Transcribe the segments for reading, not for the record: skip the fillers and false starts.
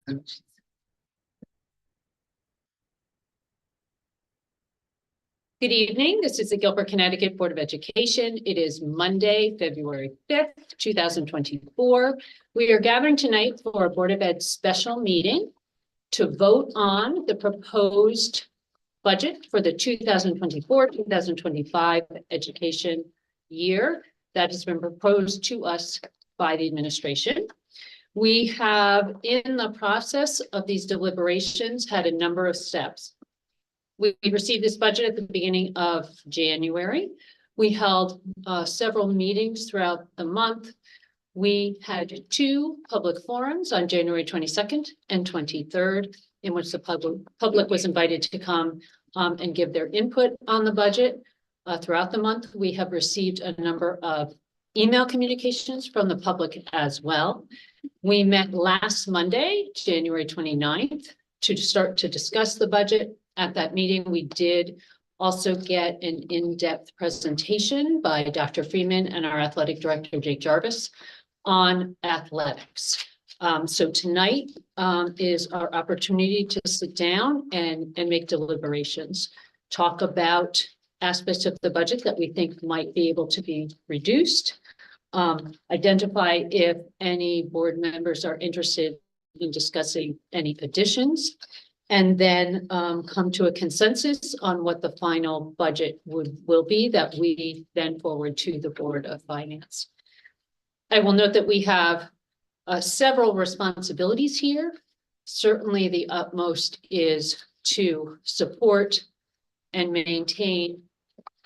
Good evening. This is the Guilford, Connecticut Board of Education. It is Monday, February 5th, 2024. We are gathering tonight for a Board of Ed special meeting to vote on the proposed budget for the 2024-2025 education year that has been proposed to us by the administration. We have, in the process of these deliberations, had a number of steps. We received this budget at the beginning of January. We held several meetings throughout the month. We had 2 public forums on January 22nd and 23rd, in which the public was invited to come and give their input on the budget. Throughout the month, we have received a number of email communications from the public as well. We met last Monday, January 29th, to start to discuss the budget. At that meeting, we did also get an in-depth presentation by Dr. Freeman and our athletic director, Jake Jarvis, on athletics. So tonight is our opportunity to sit down and make deliberations, talk about aspects of the budget that we think might be able to be reduced, identify if any board members are interested in discussing any additions, and then come to a consensus on what the final budget will be that we then forward to the Board of Finance. I will note that we have several responsibilities here. Certainly the utmost is to support and maintain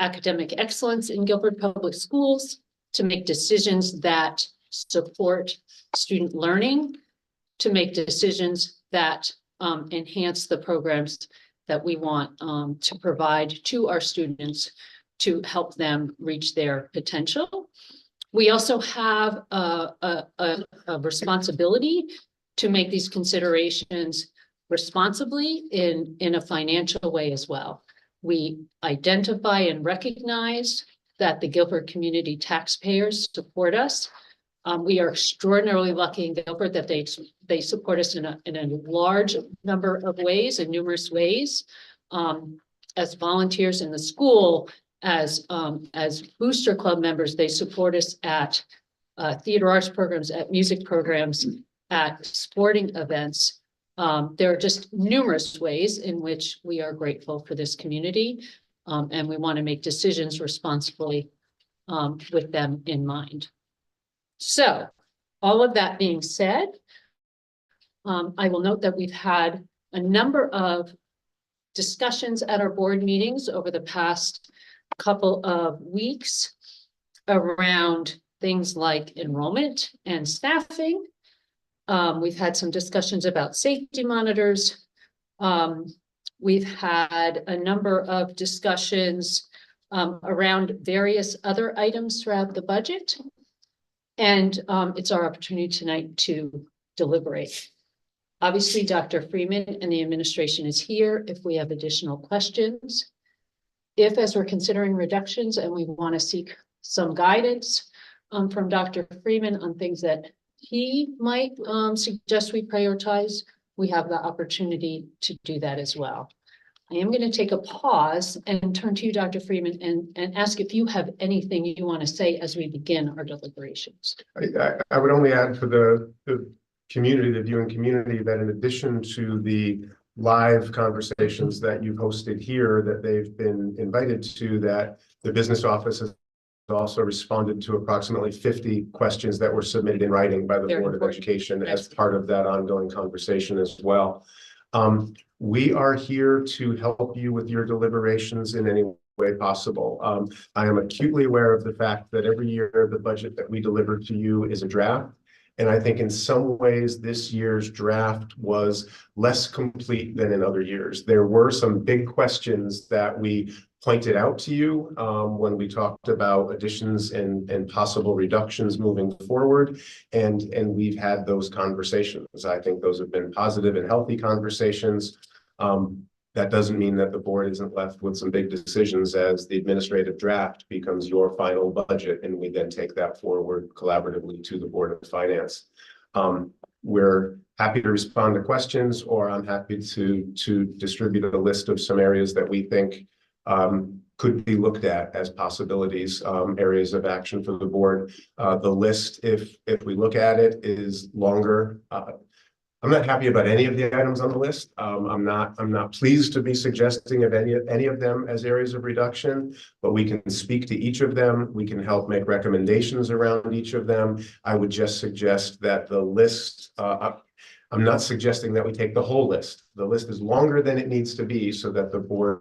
academic excellence in Guilford Public Schools, to make decisions that support student learning, to make decisions that enhance the programs that we want to provide to our students to help them reach their potential. We also have a responsibility to make these considerations responsibly in a financial way as well. We identify and recognize that the Guilford community taxpayers support us. We are extraordinarily lucky in Guilford that they support us in a large number of ways, in numerous ways, as volunteers in the school, as booster club members. They support us at theater arts programs, at music programs, at sporting events. There are just numerous ways in which we are grateful for this community, and we want to make decisions responsibly with them in mind. So, all of that being said, I will note that we've had a number of discussions at our board meetings over the past couple of weeks around things like enrollment and staffing. We've had some discussions about safety monitors. We've had a number of discussions around various other items throughout the budget. And it's our opportunity tonight to deliberate. Obviously, Dr. Freeman and the administration is here if we have additional questions. If, as we're considering reductions and we want to seek some guidance from Dr. Freeman on things that he might suggest we prioritize, we have the opportunity to do that as well. I am going to take a pause and turn to you, Dr. Freeman, and ask if you have anything you want to say as we begin our deliberations. I would only add for the community, the viewing community, that in addition to the live conversations that you've hosted here, that they've been invited to, that the business office has also responded to approximately 50 questions that were submitted in writing by the Board of Education as part of that ongoing conversation as well. We are here to help you with your deliberations in any way possible. I am acutely aware of the fact that every year the budget that we deliver to you is a draft. And I think in some ways this year's draft was less complete than in other years. There were some big questions that we pointed out to you when we talked about additions and possible reductions moving forward. And we've had those conversations. I think those have been positive and healthy conversations. That doesn't mean that the board isn't left with some big decisions as the administrative draft becomes your final budget, and we then take that forward collaboratively to the Board of Finance. We're happy to respond to questions, or I'm happy to distribute a list of some areas that we think could be looked at as possibilities, areas of action for the board. The list, if we look at it, is longer. I'm not happy about any of the items on the list. I'm not pleased to be suggesting of any of them as areas of reduction, but we can speak to each of them. We can help make recommendations around each of them. I would just suggest that the list, I'm not suggesting that we take the whole list. The list is longer than it needs to be so that the board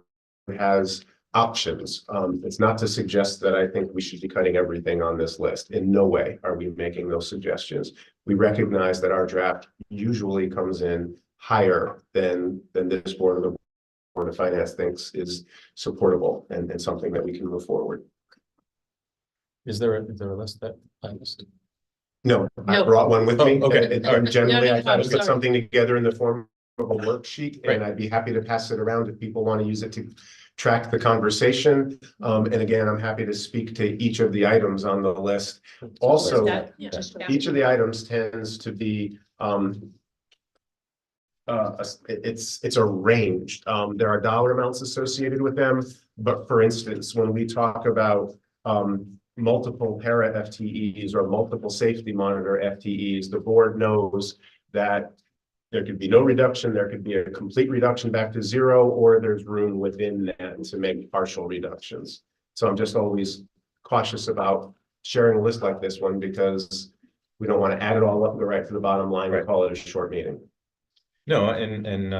has options. It's not to suggest that I think we should be cutting everything on this list. In no way are we making those suggestions. We recognize that our draft usually comes in higher than this board or the Board of Finance thinks is supportable and something that we can move forward. Is there a list that I missed? No, I No. brought one with me. Okay. And All right. generally, No, I try to I'm put sorry. something together in the form of a worksheet, Right. and I'd be happy to pass it around if people want to use it to track the conversation. And again, I'm happy to speak to each of the items on the list. Also, That- Yeah. just- each of the items tends to be it's arranged. There are dollar amounts associated with them, but for instance, when we talk about multiple para FTEs or multiple safety monitor FTEs, the board knows that there could be no reduction, there could be a complete reduction back to zero, or there's room within that to make partial reductions. So I'm just always cautious about sharing a list like this one because we don't want to add it all up and go right to the bottom line Right. and call it a short meeting. No, and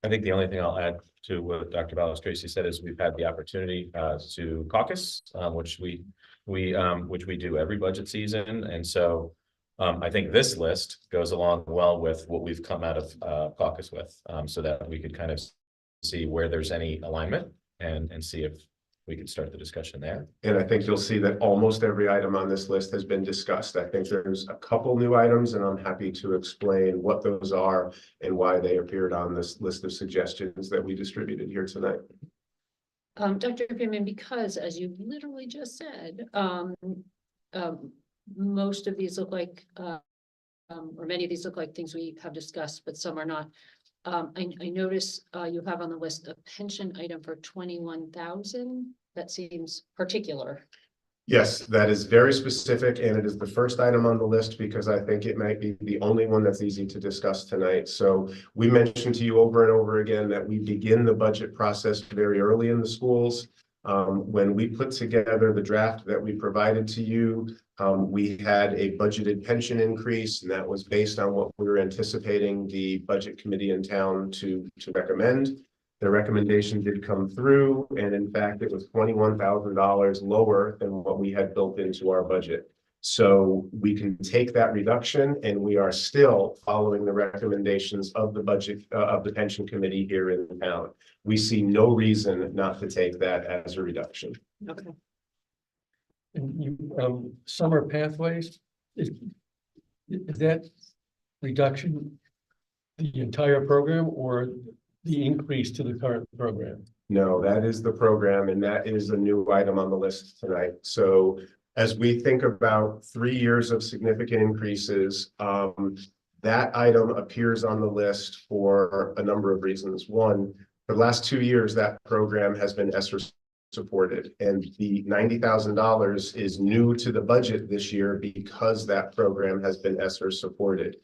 I think the only thing I'll add to what Dr. Tracy said is we've had the opportunity to caucus, which we do every budget season, and so I think this list goes along well with what we've come out of caucus with, so that we could kind of see where there's any alignment and see if we could start the discussion there. And I think you'll see that almost every item on this list has been discussed. I think there's a couple new items, and I'm happy to explain what those are and why they appeared on this list of suggestions that we distributed here tonight. Dr. Freeman, because as you literally just said, most of these look like, or many of these look like things we have discussed, but some are not. I notice you have on the list a pension item for 21,000. That seems particular. Yes, that is very specific, and it is the first item on the list because I think it might be the only one that's easy to discuss tonight. So we mentioned to you over and over again that we begin the budget process very early in the schools. When we put together the draft that we provided to you, we had a budgeted pension increase, and that was based on what we were anticipating the budget committee in town to recommend. The recommendation did come through, and in fact, it was $21,000 lower than what we had built into our budget. So we can take that reduction, and we are still following the recommendations of the budget of the pension committee here in town. We see no reason not to take that as a reduction. Okay. And you, summer pathways, is that reduction the entire program or the increase to the current program? No, that is the program, and that is a new item on the list tonight. So as we think about 3 years of significant increases, that item appears on the list for a number of reasons. One, for the last 2 years, that program has been ESSER supported, and the $90,000 is new to the budget this year because that program has been ESSER supported.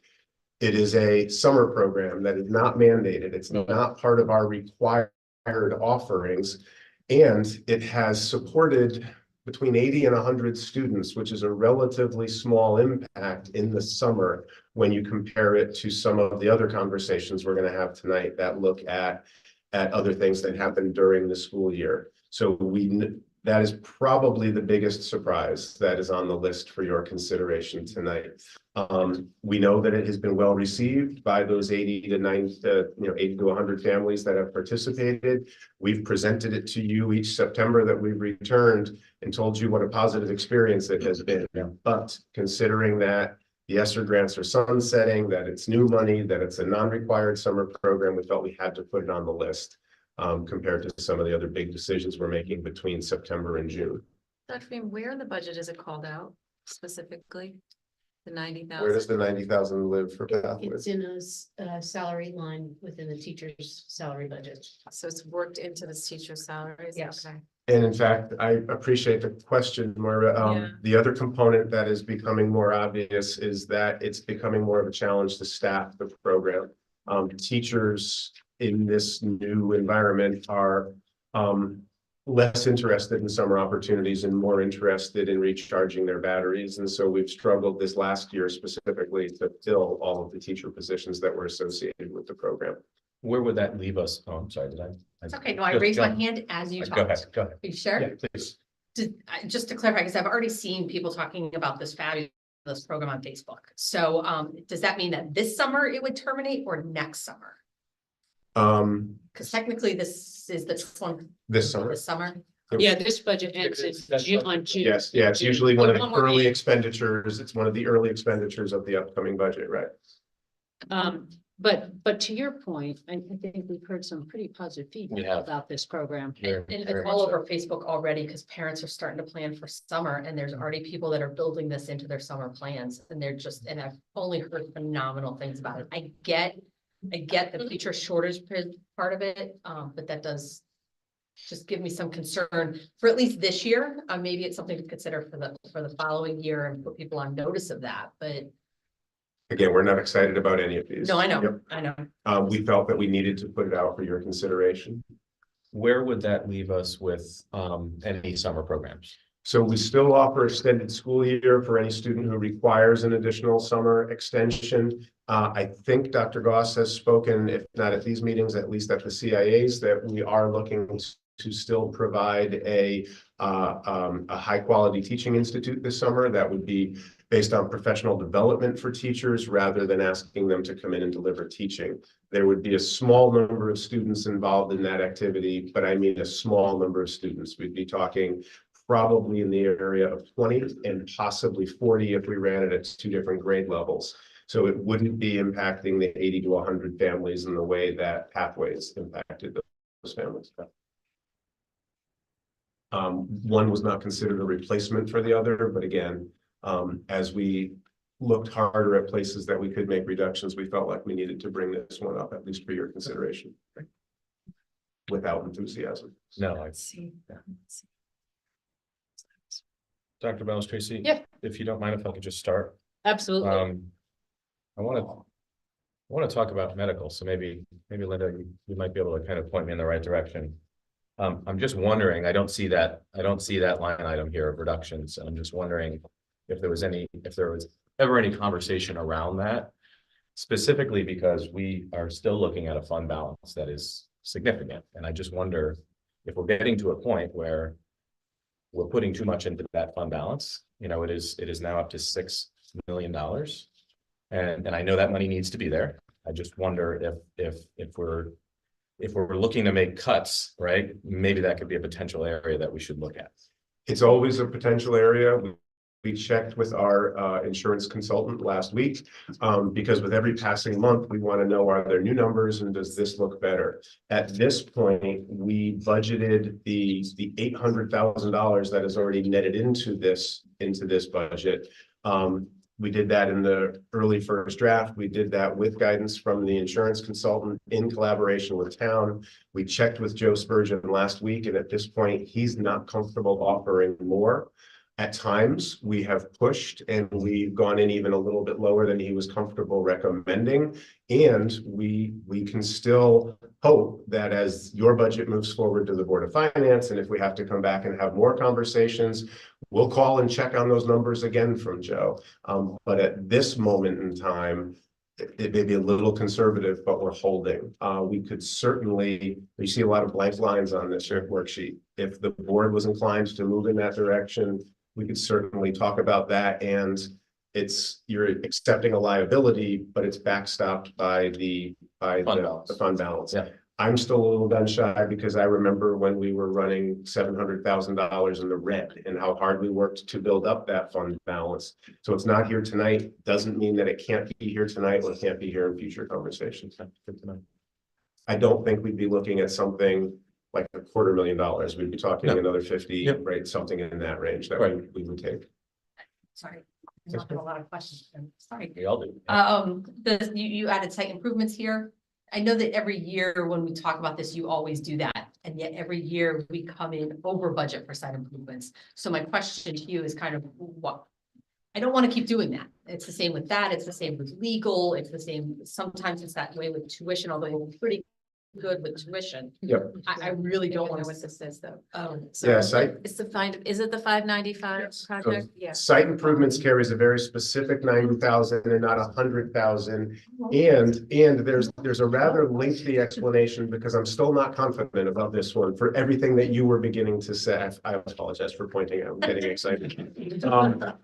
It is a summer program that is not mandated. It's not part of our required offerings, and it has supported between 80 and 100 students, which is a relatively small impact in the summer when you compare it to some of the other conversations we're going to have tonight that look at other things that happen during the school year. So that is probably the biggest surprise that is on the list for your consideration tonight. We know that it has been well received by those 80 to 100 families that have participated. We've presented it to you each September that we've returned and told you what a positive experience it has been. But considering that the ESSER grants are sunsetting, that it's new money, that it's a non-required summer program, we felt we had to put it on the list. Compared to some of the other big decisions we're making between September and June. Dr. Beam, where in the budget is it called out specifically? The 90,000. Where does the 90,000 live for It's pathways? in a salary line within the teacher's salary budget. So it's worked into the teacher's salaries? Yes. Okay. And in fact, I appreciate the question, Moira. Yeah. The other component that is becoming more obvious is that it's becoming more of a challenge to staff the program. Teachers in this new environment are less interested in summer opportunities and more interested in recharging their batteries. And so we've struggled this last year specifically to fill all of the teacher positions that were associated with the program. Where would that leave us? Oh, I'm sorry, did I? It's okay. No, I Just raised my jump. hand as you Go ahead, talked. go ahead. Are you sure? Yeah, please. Just to clarify, because I've already seen people talking about this fabulous program on Facebook. So does that mean that this summer it would terminate or next summer? Because technically this is the 20. This summer. This summer. Yeah, this budget ends in That's June, on June. Yes, yeah, it's usually one of the One more early meeting. expenditures. It's one of the early expenditures of the upcoming budget, right? But to your point, I think we've heard some pretty positive We feedback have. about this program. Very, And very it's all much so. over Facebook already because parents are starting to plan for summer and there's already people that are building this into their summer plans. And they're just, and I've only heard phenomenal things about it. I get the teacher shortage part of it, but that does just give me some concern for at least this year. Maybe it's something to consider for the following year and put people on notice of that, but Again, we're not excited about any of these. no, I know, Yep. I know. We felt that we needed to put it out for your consideration. Where would that leave us with any summer programs? So we still offer extended school year for any student who requires an additional summer extension. I think Dr. Goss has spoken, if not at these meetings, at least at the CIAs, that we are looking to still provide a high quality teaching institute this summer. That would be based on professional development for teachers rather than asking them to come in and deliver teaching. There would be a small number of students involved in that activity, but I mean a small number of students. We'd be talking probably in the area of 20 and possibly 40 if we ran it at two different grade levels. So it wouldn't be impacting the 80 to 100 families in the way that Pathways impacted those families. One was not considered a replacement for the other, but again, as we looked harder at places that we could make reductions, we felt like we needed to bring this one up, at least for your consideration. Without enthusiasm. No, Let's see. Dr. Bellis Tracy. Yeah. If you don't mind, if I could just start. Absolutely. I want to talk about medical, so maybe Linda, you might be able to kind of point me in the right direction. I'm just wondering, I don't see that line item here of reductions, and I'm just wondering if there was ever any conversation around that, specifically because we are still looking at a fund balance that is significant, and I just wonder if we're getting to a point where we're putting too much into that fund balance. You know, it is now up to $6 million. And I know that money needs to be there. I just wonder if we're looking to make cuts, right? Maybe that could be a potential area that we should look at. It's always a potential area. We checked with our insurance consultant last week because with every passing month, we want to know, are there new numbers and does this look better? At this point, we budgeted the $800,000 that is already netted into this budget. We did that in the early first draft. We did that with guidance from the insurance consultant in collaboration with town. We checked with Joe Spurgeon last week, and at this point, he's not comfortable offering more. At times, we have pushed and we've gone in even a little bit lower than he was comfortable recommending. And we can still hope that as your budget moves forward to the Board of Finance, and if we have to come back and have more conversations, we'll call and check on those numbers again from Joe. But at this moment in time, it may be a little conservative, but we're holding. We could certainly, you see a lot of blank lines on this worksheet. If the board was inclined to move in that direction, we could certainly talk about that. And you're accepting a liability, but it's backstopped by the fund balance. Yeah. I'm still a little gun shy because I remember when we were running $700,000 in the red and how hard we worked to build up that fund balance. So it's not here tonight. Doesn't mean that it can't be here tonight or can't be here in future conversations. Good to know. I don't think we'd be looking at something like $250,000. We'd be talking No. another 50, Yep. right? Something in that range that Right. we would take. Sorry. I'm not gonna have a lot of questions. I'm sorry. We all do. You added site improvements here. I know that every year when we talk about this, you always do that. And yet every year we come in over budget for site improvements. So my question to you is kind of what? I don't want to keep doing that. It's the same with that. It's the same with legal. It's the same. Sometimes it's that way with tuition, although we're pretty good with tuition. Yep. I really don't want know to. what this is though. Oh, Yeah, So site, it's is it the 595 project? Yeah. site improvements carries a very specific 90,000 and not 100,000. And there's a rather lengthy explanation because I'm still not confident about this one for everything that you were beginning to say. I apologize for pointing out, I'm getting excited.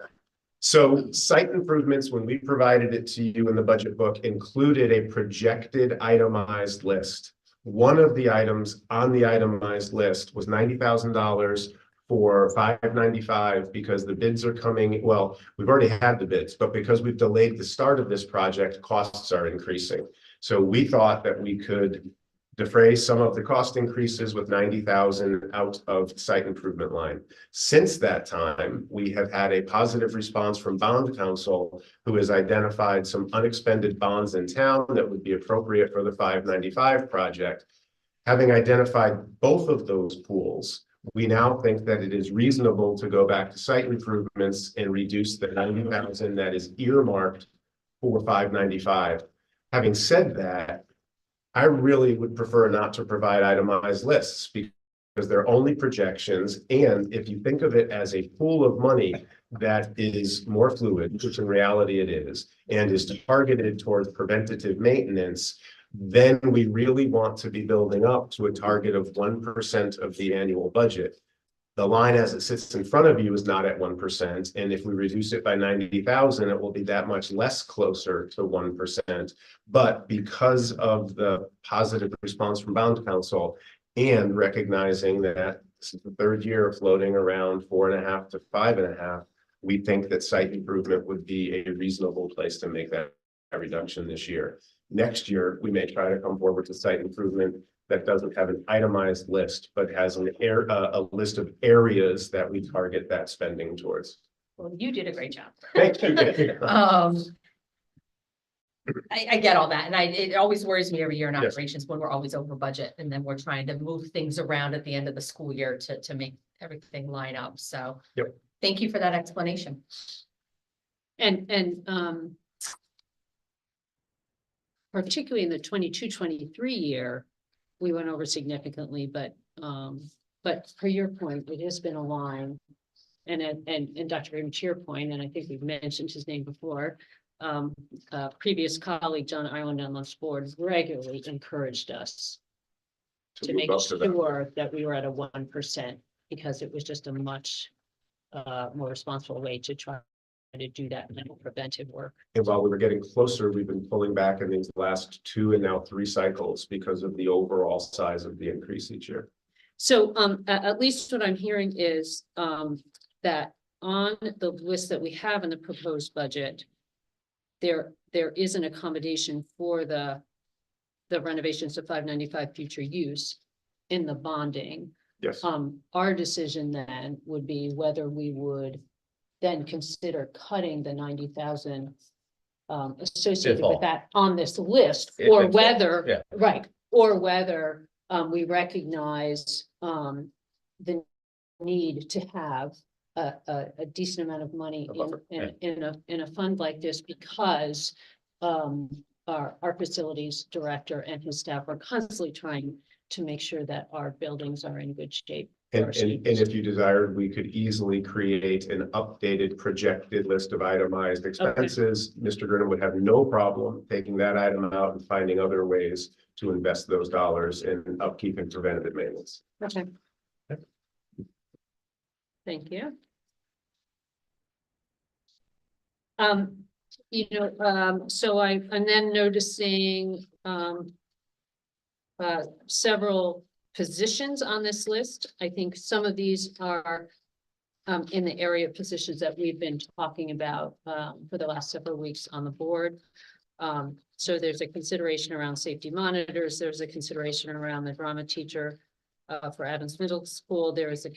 So site improvements, when we provided it to you in the budget book, included a projected itemized list. One of the items on the itemized list was $90,000 for 595 because the bids are coming. Well, we've already had the bids, but because we've delayed the start of this project, costs are increasing. So we thought that we could defray some of the cost increases with 90,000 out of site improvement line. Since that time, we have had a positive response from bond counsel who has identified some unexpended bonds in town that would be appropriate for the 595 project. Having identified both of those pools, we now think that it is reasonable to go back to site improvements and reduce the 90,000 that is earmarked for 595. Having said that, I really would prefer not to provide itemized lists because they're only projections. And if you think of it as a pool of money that is more fluid, which in reality it is, and is targeted towards preventative maintenance, then we really want to be building up to a target of 1% of the annual budget. The line as it sits in front of you is not at 1%. And if we reduce it by 90,000, it will be that much less closer to 1%. But because of the positive response from bond counsel and recognizing that this is the third year floating around 4.5 to 5.5, we think that site improvement would be a reasonable place to make that reduction this year. Next year, we may try to come forward to site improvement that doesn't have an itemized list, but has a list of areas that we target that spending towards. Well, you did a great job. Thank you. I get all that, and it always worries me every year in Yes. operations when we're always over budget, and then we're trying to move things around at the end of the school year to make everything line up, so. Yep. Thank you for that explanation. And particularly in the 22-23 year, we went over significantly, but per your point, it has been a line. And Dr. Graham, to your point, and I think we've mentioned his name before, previous colleague, John Ireland on this board regularly encouraged us to make sure that we were at a 1% because it was just a much more responsible way to try to do that preventive work. And while we were getting closer, we've been pulling back in these last 2 and now 3 cycles because of the overall size of the increase each year. So at least what I'm hearing is that on the list that we have in the proposed budget, there is an accommodation for the renovations of 595 future use in the bonding. Yes. Our decision then would be whether we would then consider cutting the 90,000 associated with that on this list, or whether, yeah. right, or whether we recognize the need to have a decent amount of money in a fund like this because our facilities director and his staff are constantly trying to make sure that our buildings are in good shape. And if you desired, we could easily create an updated projected list of itemized expenses. Okay. Mr. Gurnham would have no problem taking that item out and finding other ways to invest those dollars in upkeep and preventative maintenance. Okay. Thank you. So I'm then noticing several positions on this list. I think some of these are in the area of positions that we've been talking about for the last several weeks on the board. So there's a consideration around safety monitors. There's a consideration around the drama teacher for Adams Middle School. There is a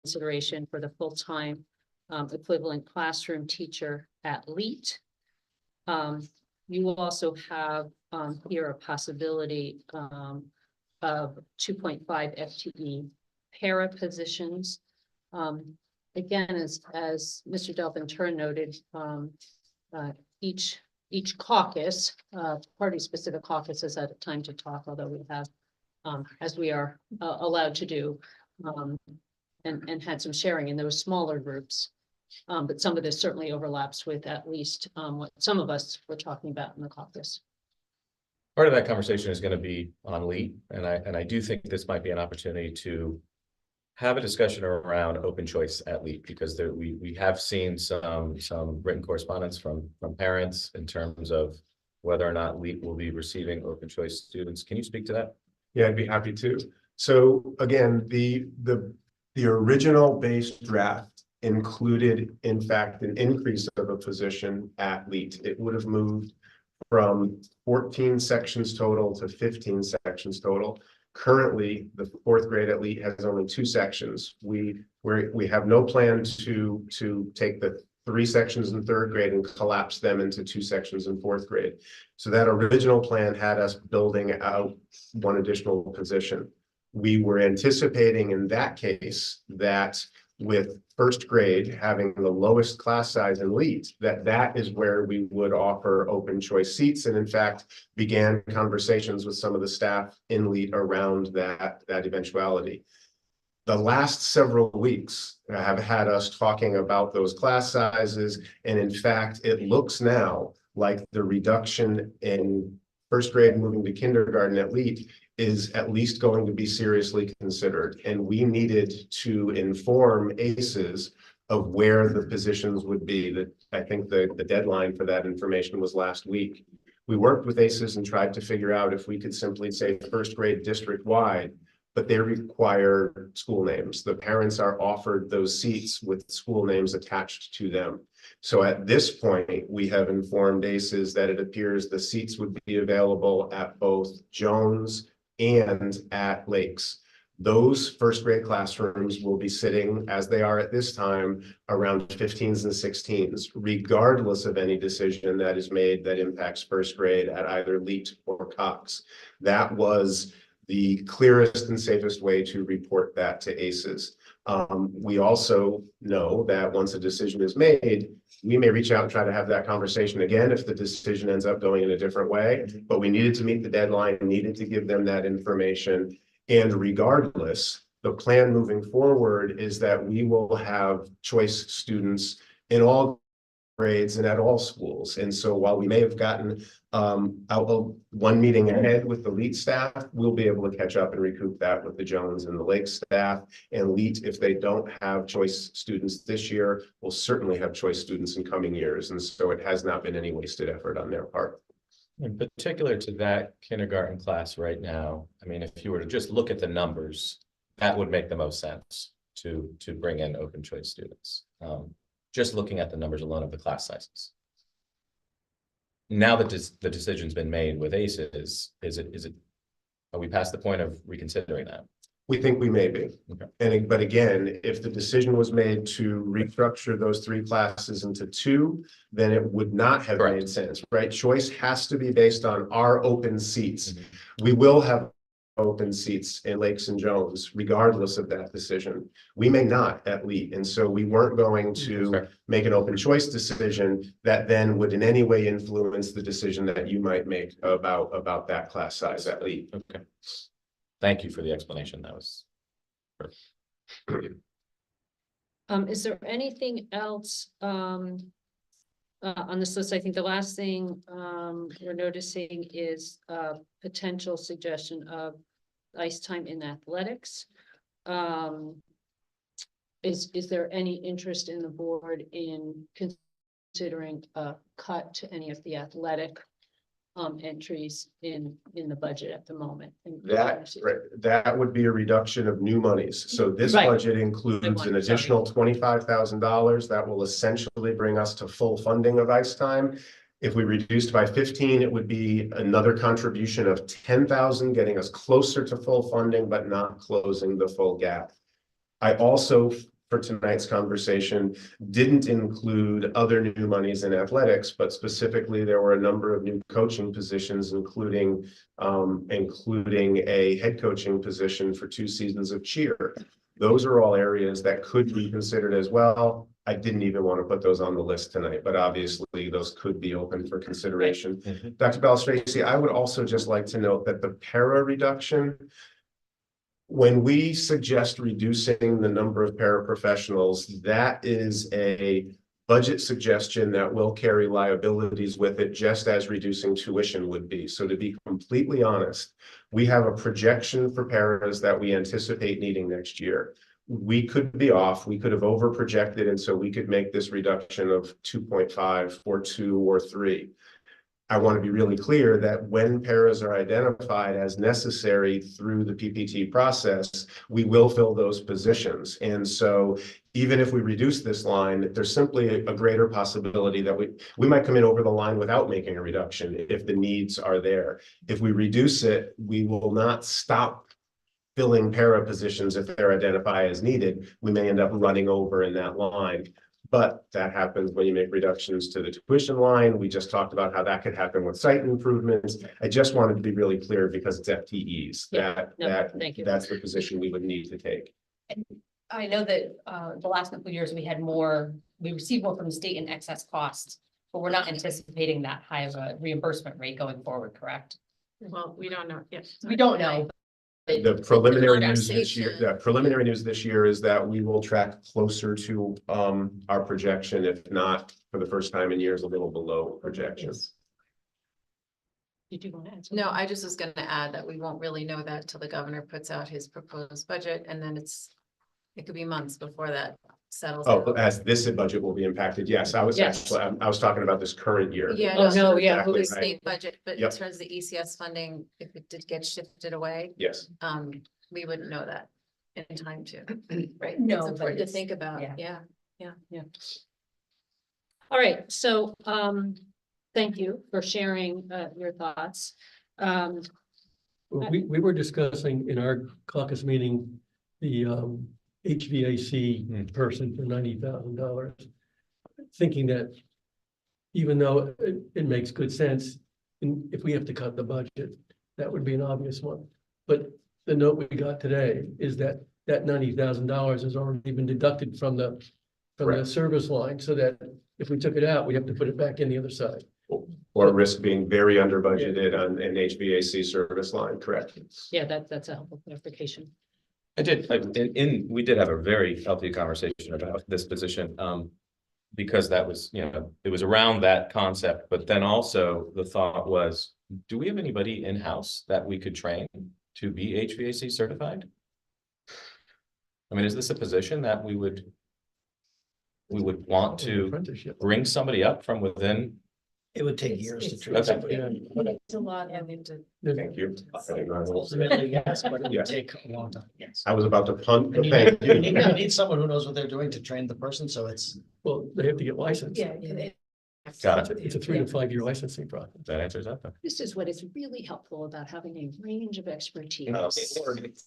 consideration for the full-time equivalent classroom teacher at LEAT. You will also have here a possibility of 2.5 FTE para positions. Again, as Mr. Delphin-Turn noted, each caucus, party-specific caucus has had time to talk, although we have, as we are allowed to do, and had some sharing in those smaller groups. But some of this certainly overlaps with at least what some of us were talking about in the caucus. Part of that conversation is going to be on LEAT, and I do think this might be an opportunity to have a discussion around open choice at LEAT, because we have seen some written correspondence from parents in terms of whether or not LEAT will be receiving open choice students. Can you speak to that? Yeah, I'd be happy to. So again, the original base draft included, in fact, an increase of a position at LEAT. It would have moved from 14 sections total to 15 sections total. Currently, the fourth grade at LEAT has only 2 sections. We have no plan to take the 3 sections in third grade and collapse them into 2 sections in fourth grade. So that original plan had us building out 1 additional position. We were anticipating in that case that with first grade having the lowest class size in LEAT, that is where we would offer open choice seats, and in fact began conversations with some of the staff in LEAT around that eventuality. The last several weeks have had us talking about those class sizes, and in fact it looks now like the reduction in first grade moving to kindergarten at LEAT is at least going to be seriously considered. And we needed to inform ACEs of where the positions would be. That I think the deadline for that information was last week. We worked with ACEs and tried to figure out if we could simply say first grade district-wide, but they require school names. The parents are offered those seats with school names attached to them. So at this point, we have informed ACEs that it appears the seats would be available at both Jones and at Lakes. Those first grade classrooms will be sitting, as they are at this time, around 15s and 16s, regardless of any decision that is made that impacts first grade at either LEAT or Cox. That was the clearest and safest way to report that to ACEs. We also know that once a decision is made, we may reach out and try to have that conversation again if the decision ends up going in a different way, but we needed to meet the deadline, needed to give them that information. And regardless, the plan moving forward is that we will have choice students in all grades and at all schools. And so while we may have gotten out 1 meeting ahead with the LEAT staff, we'll be able to catch up and recoup that with the Jones and the Lake staff. And LEAT, if they don't have choice students this year, will certainly have choice students in coming years. And so it has not been any wasted effort on their part. In particular to that kindergarten class right now, I mean, if you were to just look at the numbers, that would make the most sense to bring in open choice students. Just looking at the numbers alone of the class sizes. Now that the decision's been made with ACEs, are we past the point of reconsidering that? We think we may be. Okay. But again, if the decision was made to restructure those 3 classes into 2, then it would not have Correct. made sense, right? Choice has to be based on our open seats. Mm-hmm. We will have open seats in Lakes and Jones, regardless of that decision. We may not at LEAT. And so we weren't going to Correct. make an open choice decision that then would in any way influence the decision that you might make about that class size at LEAT. Okay. Thank you for the explanation. That was perfect. Is there anything else on this list? I think the last thing we're noticing is a potential suggestion of ice time in athletics. Is there any interest in the board in considering a cut to any of the athletic entries in the budget at the moment? That would be a reduction of new monies. So this Right. budget includes an additional $25,000 that will essentially bring us to full funding of ice time. If we reduced by 15, it would be another contribution of 10,000, getting us closer to full funding, but not closing the full gap. I also for tonight's conversation didn't include other new monies in athletics, but specifically there were a number of new coaching positions, including a head coaching position for 2 seasons of cheer. Those are all areas that could be considered as well. I didn't even want to put those on the list tonight, but obviously those could be open for consideration. Mhm. Dr. Balistraci, I would also just like to note that the para reduction, when we suggest reducing the number of paraprofessionals, that is a budget suggestion that will carry liabilities with it, just as reducing tuition would be. So to be completely honest, we have a projection for paras that we anticipate needing next year. We could be off, we could have over projected, and so we could make this reduction of 2.5 or 2 or 3. I want to be really clear that when paras are identified as necessary through the PPT process, we will fill those positions. And so even if we reduce this line, there's simply a greater possibility that we might come in over the line without making a reduction if the needs are there. If we reduce it, we will not stop filling para positions if they're identified as needed. We may end up running over in that line. But that happens when you make reductions to the tuition line. We just talked about how that could happen with site improvements. I just wanted to be really clear because it's FTEs. Yeah, thank you. That's the position we would need to take. I know that the last couple of years, we received more from the state in excess costs, but we're not anticipating that high of a reimbursement rate going forward, correct? Well, we don't know. Yes. We don't know. The preliminary news this conversation. year, the preliminary news this year is that we will track closer to our projection, if not for the first time in years, a little below projections. Did you want to add something? No, I just was gonna add that we won't really know that till the governor puts out his proposed budget, and then it could be months before that settles. Oh, out. as this budget will be impacted, yes, I was Yes. actually, I was talking about this current year. Yeah. Oh, no, yeah. Exactly The right. state budget, but in Yep. terms of the ECS funding, if it did get shifted away, Yes. we wouldn't know that in time to, right? No, It's but important to it's- think about, yeah. yeah. All right, so thank you for sharing your thoughts. Well, we were discussing in our caucus meeting, the HVAC person for $90,000. Thinking that even though it makes good sense, if we have to cut the budget, that would be an obvious one. But the note we got today is that $90,000 has already been deducted from the Correct. service line, so that if we took it out, we have to put it back in the other side. Or risk being very under budgeted on an HVAC service line, correct? Yeah, that's a helpful clarification. We did have a very healthy conversation about this position, because that was, it was around that concept, but then also the thought was, do we have anybody in-house that we could train to be HVAC certified? I mean, is this a position that we would want to Apprenticeship. bring somebody up from within? It would take years to It's- train Okay. somebody. Yeah. It's a lot, I mean, to. Thank you. Ultimately, yes, but it Yeah. would take a long time, yes. I was about to punt, And but you thank need, you. you need someone who knows what they're doing to train the person, so it's. Well, they have to get licensed. Yeah. Got it. It's a 3 to 5 year licensing process. That answers that then. This is what is really helpful about having a range of expertise. That's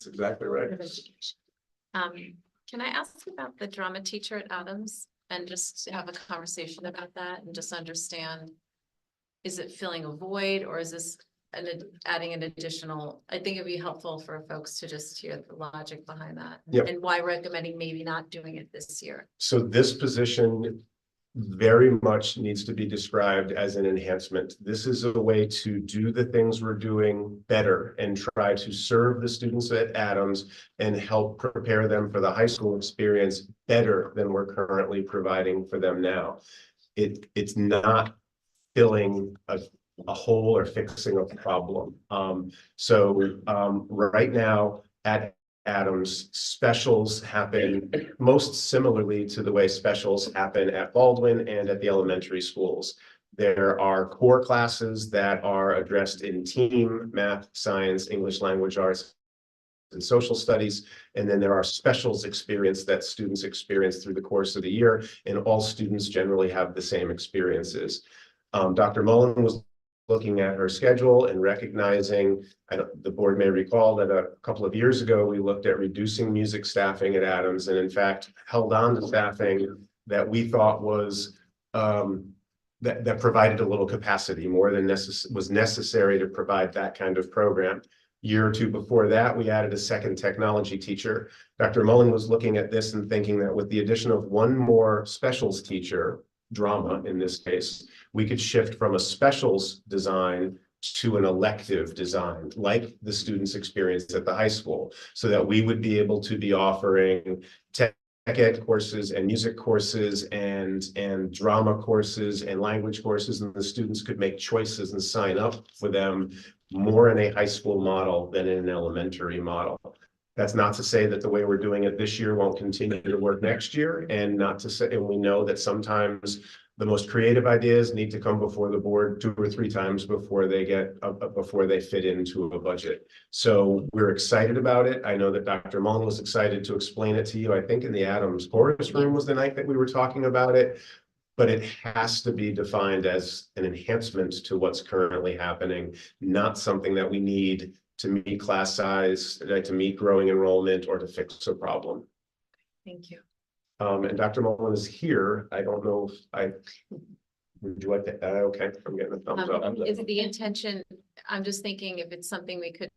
exactly right. of education. Can I ask about the drama teacher at Adams and just have a conversation about that and just understand? Is it filling a void or is this adding an additional? I think it'd be helpful for folks to just hear the logic behind that. Yep. And why recommending maybe not doing it this year. So this position very much needs to be described as an enhancement. This is a way to do the things we're doing better and try to serve the students at Adams and help prepare them for the high school experience better than we're currently providing for them now. It's not filling a hole or fixing a problem. Right now at Adams, specials happen most similarly to the way specials happen at Baldwin and at the elementary schools. There are core classes that are addressed in team, math, science, English language arts, and social studies. And then there are specials experience that students experience through the course of the year, and all students generally have the same experiences. Dr. Mullen was looking at her schedule and recognizing, the board may recall that a couple of years ago, we looked at reducing music staffing at Adams, and in fact, held on to staffing that we thought was, that provided a little capacity, more than was necessary to provide that kind of program. Year or two before that, we added a second technology teacher. Dr. Mullen was looking at this and thinking that with the addition of one more specials teacher, drama in this case, we could shift from a specials design to an elective design, like the students experienced at the high school, so that we would be able to be offering tech ed courses and music courses and drama courses and language courses, and the students could make choices and sign up for them more in a high school model than in an elementary model. That's not to say that the way we're doing it this year won't continue to work next year, and not to say, and we know that sometimes the most creative ideas need to come before the board 2 or 3 times before they before they fit into a budget. So we're excited about it. I know that Dr. Mullen was excited to explain it to you. I think in the Adams chorus room was the night that we were talking about it, but it has to be defined as an enhancement to what's currently happening, not something that we need to meet class size, to meet growing enrollment, or to fix a problem. Thank you. And Dr. Mullen is here. I don't know if would you like to, okay, I'm getting a thumbs up. Is it the intention, I'm just thinking if it's something we could,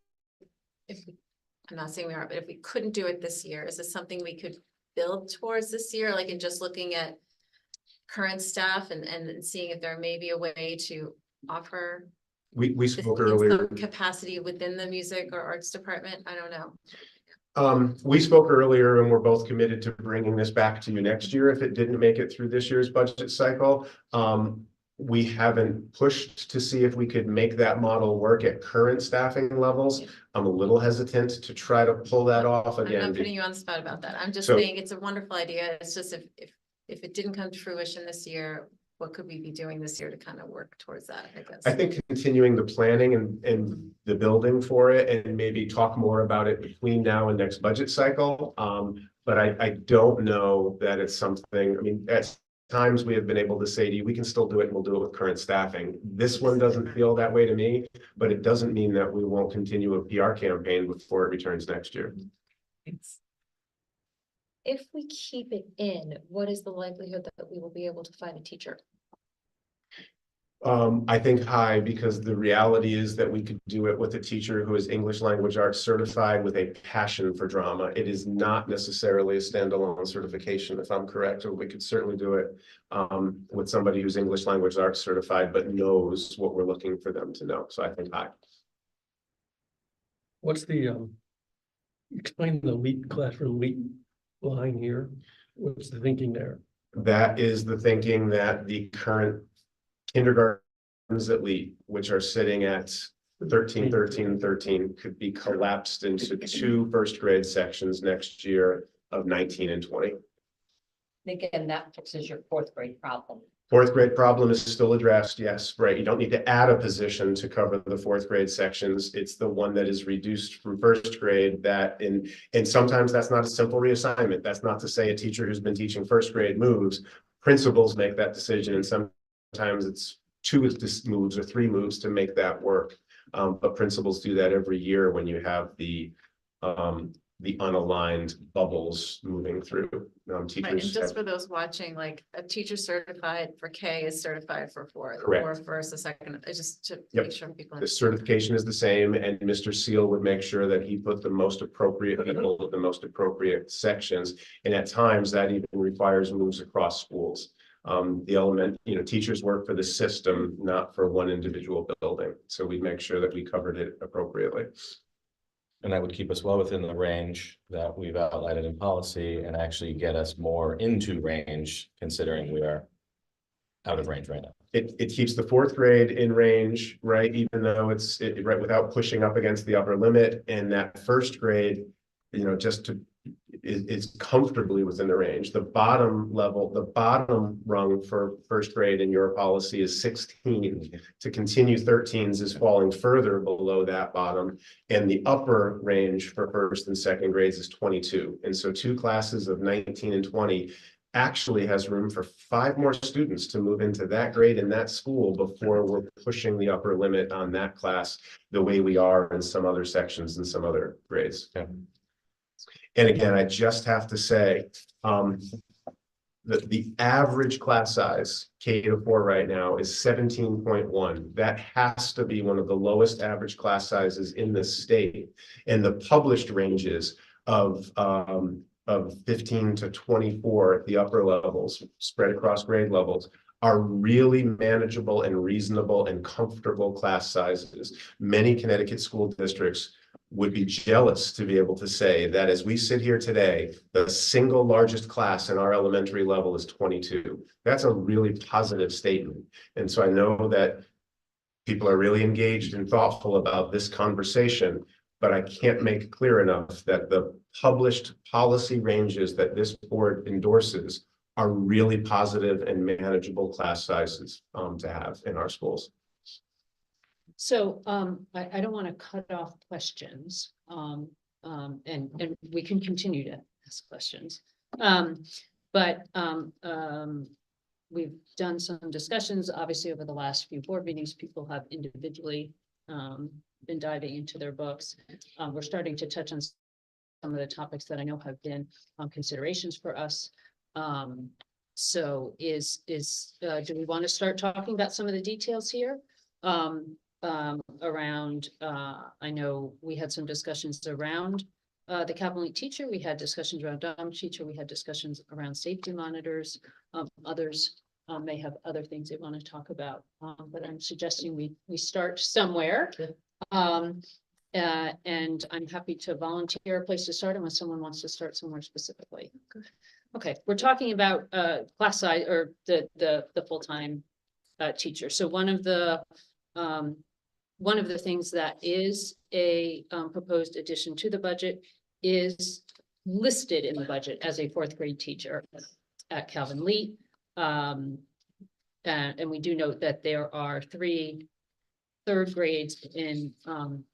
I'm not saying we are, but if we couldn't do it this year, is this something we could build towards this year? Like in just looking at current staff and seeing if there may be a way to offer We this spoke in earlier. some capacity within the music or arts department? I don't know. We spoke earlier, and we're both committed to bringing this back to you next year if it didn't make it through this year's budget cycle. We haven't pushed to see if we could make that model work at current staffing levels. I'm a little hesitant to try to pull that off I'm again. not putting you on the spot about that. I'm just So- saying it's a wonderful idea. It's just if it didn't come to fruition this year, what could we be doing this year to kind of work towards that, I guess? I think continuing the planning and the building for it, and maybe talk more about it between now and next budget cycle. But I don't know that it's something, I mean, at times we have been able to say to you, we can still do it and we'll do it with current staffing. This one doesn't feel that way to me, but it doesn't mean that we won't continue a PR campaign before it returns next year. Thanks. If we keep it in, what is the likelihood that we will be able to find a teacher? I think high, because the reality is that we could do it with a teacher who is English language arts certified with a passion for drama. It is not necessarily a standalone certification, if I'm correct, or we could certainly do it with somebody who's English language arts certified, but knows what we're looking for them to know. So I think high. What's the, explain the LEAP classroom LEAP line here? What's the thinking there? That is the thinking that the current kindergartens at LEAP, which are sitting at 13, 13, 13, could be collapsed into 2 first grade sections next year of 19 and 20. Again, that fixes your 4th grade problem. 4th grade problem is still addressed, yes, right. You don't need to add a position to cover the 4th grade sections. It's the one that is reduced from 1st grade that and sometimes that's not a simple reassignment. That's not to say a teacher who's been teaching 1st grade moves. Principals make that decision, and sometimes it's 2 moves or 3 moves to make that work. But principals do that every year when you have the unaligned bubbles moving through. Right, and Teachers just for those watching, like a teacher certified for K is certified for 4th. Correct. Or first, a second, just to Yep. make sure people. the certification is the same, and Mr. Seal would make sure that he put the most appropriate people with the most appropriate sections. And at times that even requires moves across schools. Teachers work for the system, not for one individual building. So we make sure that we covered it appropriately. And that would keep us well within the range that we've outlined in policy and actually get us more into range, considering we are out of range right now. It keeps the 4th grade in range, right? Even though it's right without pushing up against the upper limit, and that 1st grade, is comfortably within the range. The bottom level, the bottom rung for 1st grade in your policy is 16. To continue 13s is falling further below that bottom, and the upper range for 1st and 2nd grades is 22. And so 2 classes of 19 and 20 actually has room for 5 more students to move into that grade in that school before we're pushing the upper limit on that class the way we are in some other sections and some other grades. Yeah. And again, I just have to say, the average class size K-4 right now is 17.1. That has to be one of the lowest average class sizes in the state. And the published ranges of 15 to 24 at the upper levels, spread across grade levels, are really manageable and reasonable and comfortable class sizes. Many Connecticut school districts would be jealous to be able to say that as we sit here today, the single largest class in our elementary level is 22. That's a really positive statement. And so I know that people are really engaged and thoughtful about this conversation, but I can't make it clear enough that the published policy ranges that this board endorses are really positive and manageable class sizes to have in our schools. So I don't want to cut off questions, and we can continue to ask questions. But we've done some discussions, obviously, over the last few board meetings. People have individually been diving into their books. We're starting to touch on some of the topics that I know have been considerations for us. So do we want to start talking about some of the details here? Around, I know we had some discussions around the Captain Lead teacher, we had discussions around DOM teacher, we had discussions around safety monitors. Others may have other things they want to talk about, but I'm suggesting we start somewhere. And I'm happy to volunteer a place to start unless someone wants to start somewhere specifically. Okay, we're talking about class size or the full-time teacher. So one of the things that is a proposed addition to the budget is listed in the budget as a 4th grade teacher at Calvin Lee. And we do note that there are 3 3rd grades in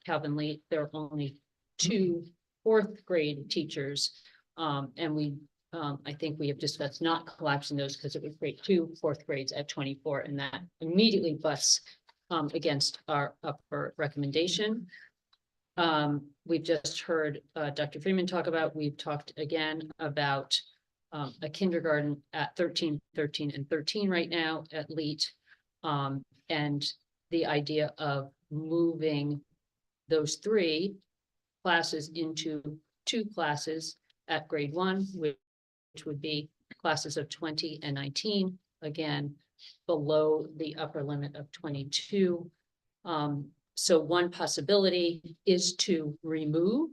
Calvin Lee. There are only 2 4th grade teachers. And I think we have discussed not collapsing those because it would create 2 4th grades at 24, and that immediately busts against our upper recommendation. We've just heard Dr. Freeman talk about, we've talked again about a kindergarten at 13, and 13 right now at LEAT. And the idea of moving those 3 classes into 2 classes at grade 1, which would be classes of 20 and 19, again, below the upper limit of 22. So one possibility is to remove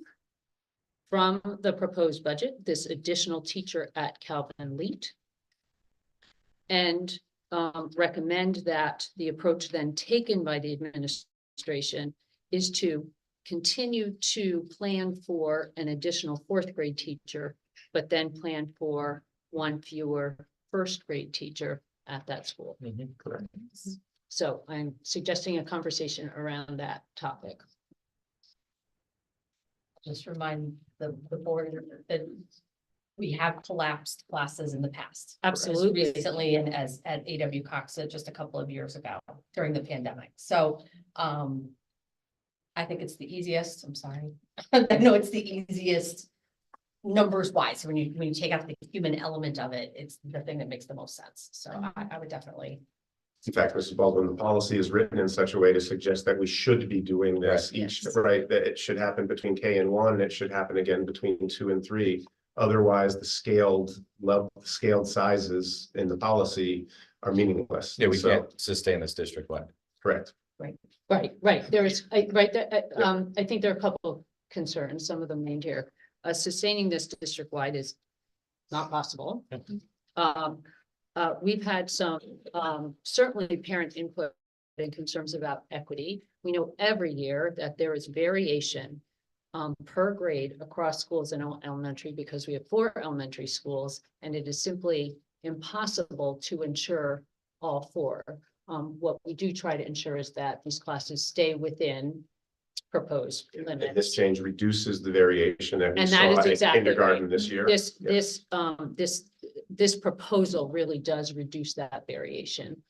from the proposed budget this additional teacher at Calvin Leet, and recommend that the approach then taken by the administration is to continue to plan for an additional 4th grade teacher, but then plan for 1 fewer 1st grade teacher at that school. Correct. So I'm suggesting a conversation around that topic. Just remind the board that we have collapsed classes in the past. Absolutely. As recently and as at AW Cox just a couple of years ago during the pandemic. So I think it's the easiest, I'm sorry. I know it's the easiest numbers wise. When you take out the human element of it, it's the thing that makes the most sense. So I would definitely. In fact, Mrs. Baldwin, the policy is written in such a way to suggest that we should be doing this each, Yes. right? That it should happen between K and 1, it should happen again between 2 and 3. Otherwise, the scaled sizes in the policy are meaningless. Yeah, we So, can't sustain this district-wide. correct. Right. There is, I think there are a couple of concerns, some of them named here. Sustaining this district-wide is not possible. We've had some, certainly parent input and concerns about equity. We know every year that there is variation per grade across schools in elementary because we have 4 elementary schools, and it is simply impossible to ensure all 4. What we do try to ensure is that these classes stay within proposed And limits. this change reduces the variation that we And saw that is in exactly kindergarten right. this year. This this proposal really does reduce that variation.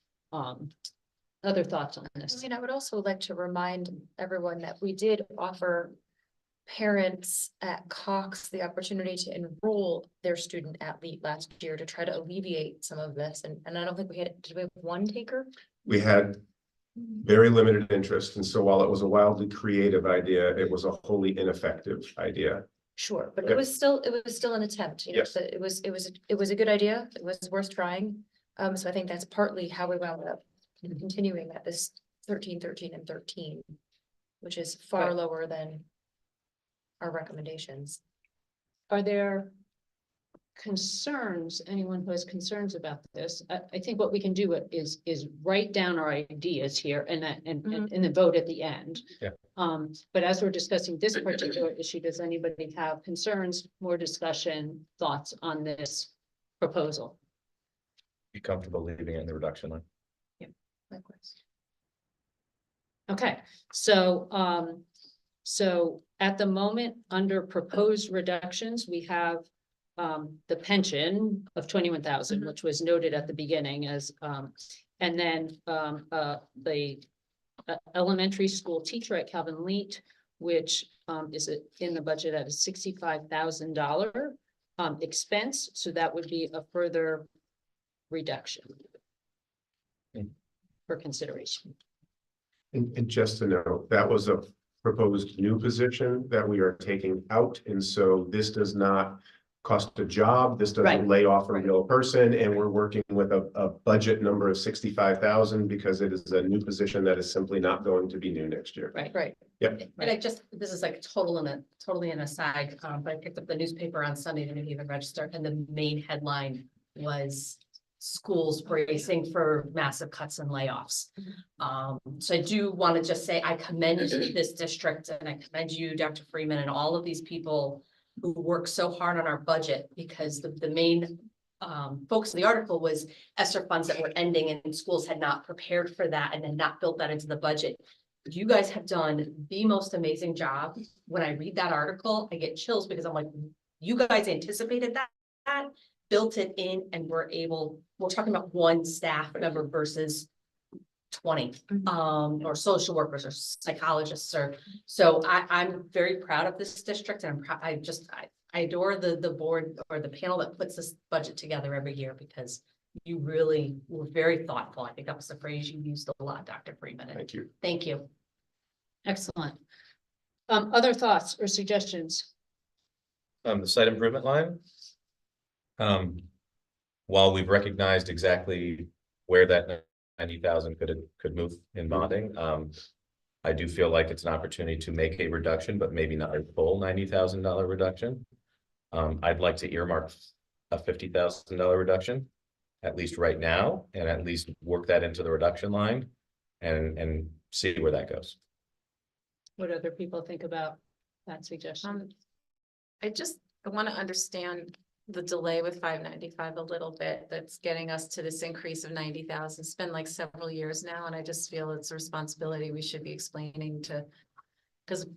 Other thoughts on I this? mean, I would also like to remind everyone that we did offer parents at Cox the opportunity to enroll their student athlete last year to try to alleviate some of this. And I don't think did we have one taker? We had very limited interest, and so while it was a wildly creative idea, it was a wholly ineffective idea. Sure, but Yep. it was still an attempt, you know, Yes. so it was a good idea. It was worth trying. So I think that's partly how we wound up continuing at this 13, 13, and 13, which is far Right. lower than our recommendations. Are there concerns, anyone who has concerns about this? I think what we can do is write down our ideas here and then vote at the end. Yeah. But as we're discussing this particular issue, does anybody have concerns, more discussion, thoughts on this proposal? Be comfortable leaving it in the reduction line. Likewise. Okay, so at the moment, under proposed reductions, we have the pension of 21,000, which was noted at the beginning as, and then the elementary school teacher at Calvin Leet, which is in the budget at a $65,000 expense, so that would be a further reduction for consideration. And just to note, that was a proposed new position that we are taking out, and so this does not cost a job, this Right. doesn't lay off a Right. real person, and we're working with a budget number of 65,000 because it is a new position that is simply not going to be new next year. Right. Yep. And I just, this is like totally an aside, but I picked up the newspaper on Sunday, didn't even register, and the main headline was schools bracing for massive cuts and layoffs. So I do want to just say I commend this district and I commend you, Dr. Freeman, and all of these people who work so hard on our budget, because the main focus of the article was ESSER funds that were ending and schools had not prepared for that and then not built that into the budget. You guys have done the most amazing job. When I read that article, I get chills because I'm like, you guys anticipated that, built it in, and we're talking about one staff member versus 20, or social workers or psychologists, or, so I'm very proud of this district, and I adore the board or the panel that puts this budget together every year, because you really were very thoughtful. I think that was the phrase you used a lot, Dr. Freeman. Thank you. Thank you. Excellent. Other thoughts or suggestions? The site improvement line. While we've recognized exactly where that 90,000 could move in bonding, I do feel like it's an opportunity to make a reduction, but maybe not a full $90,000 reduction. I'd like to earmark a $50,000 reduction, at least right now, and at least work that into the reduction line and see where that goes. What other people think about that suggestion? I want to understand the delay with 595 a little bit. That's getting us to this increase of 90,000. It's been like several years now, and I just feel it's a responsibility we should be explaining to, because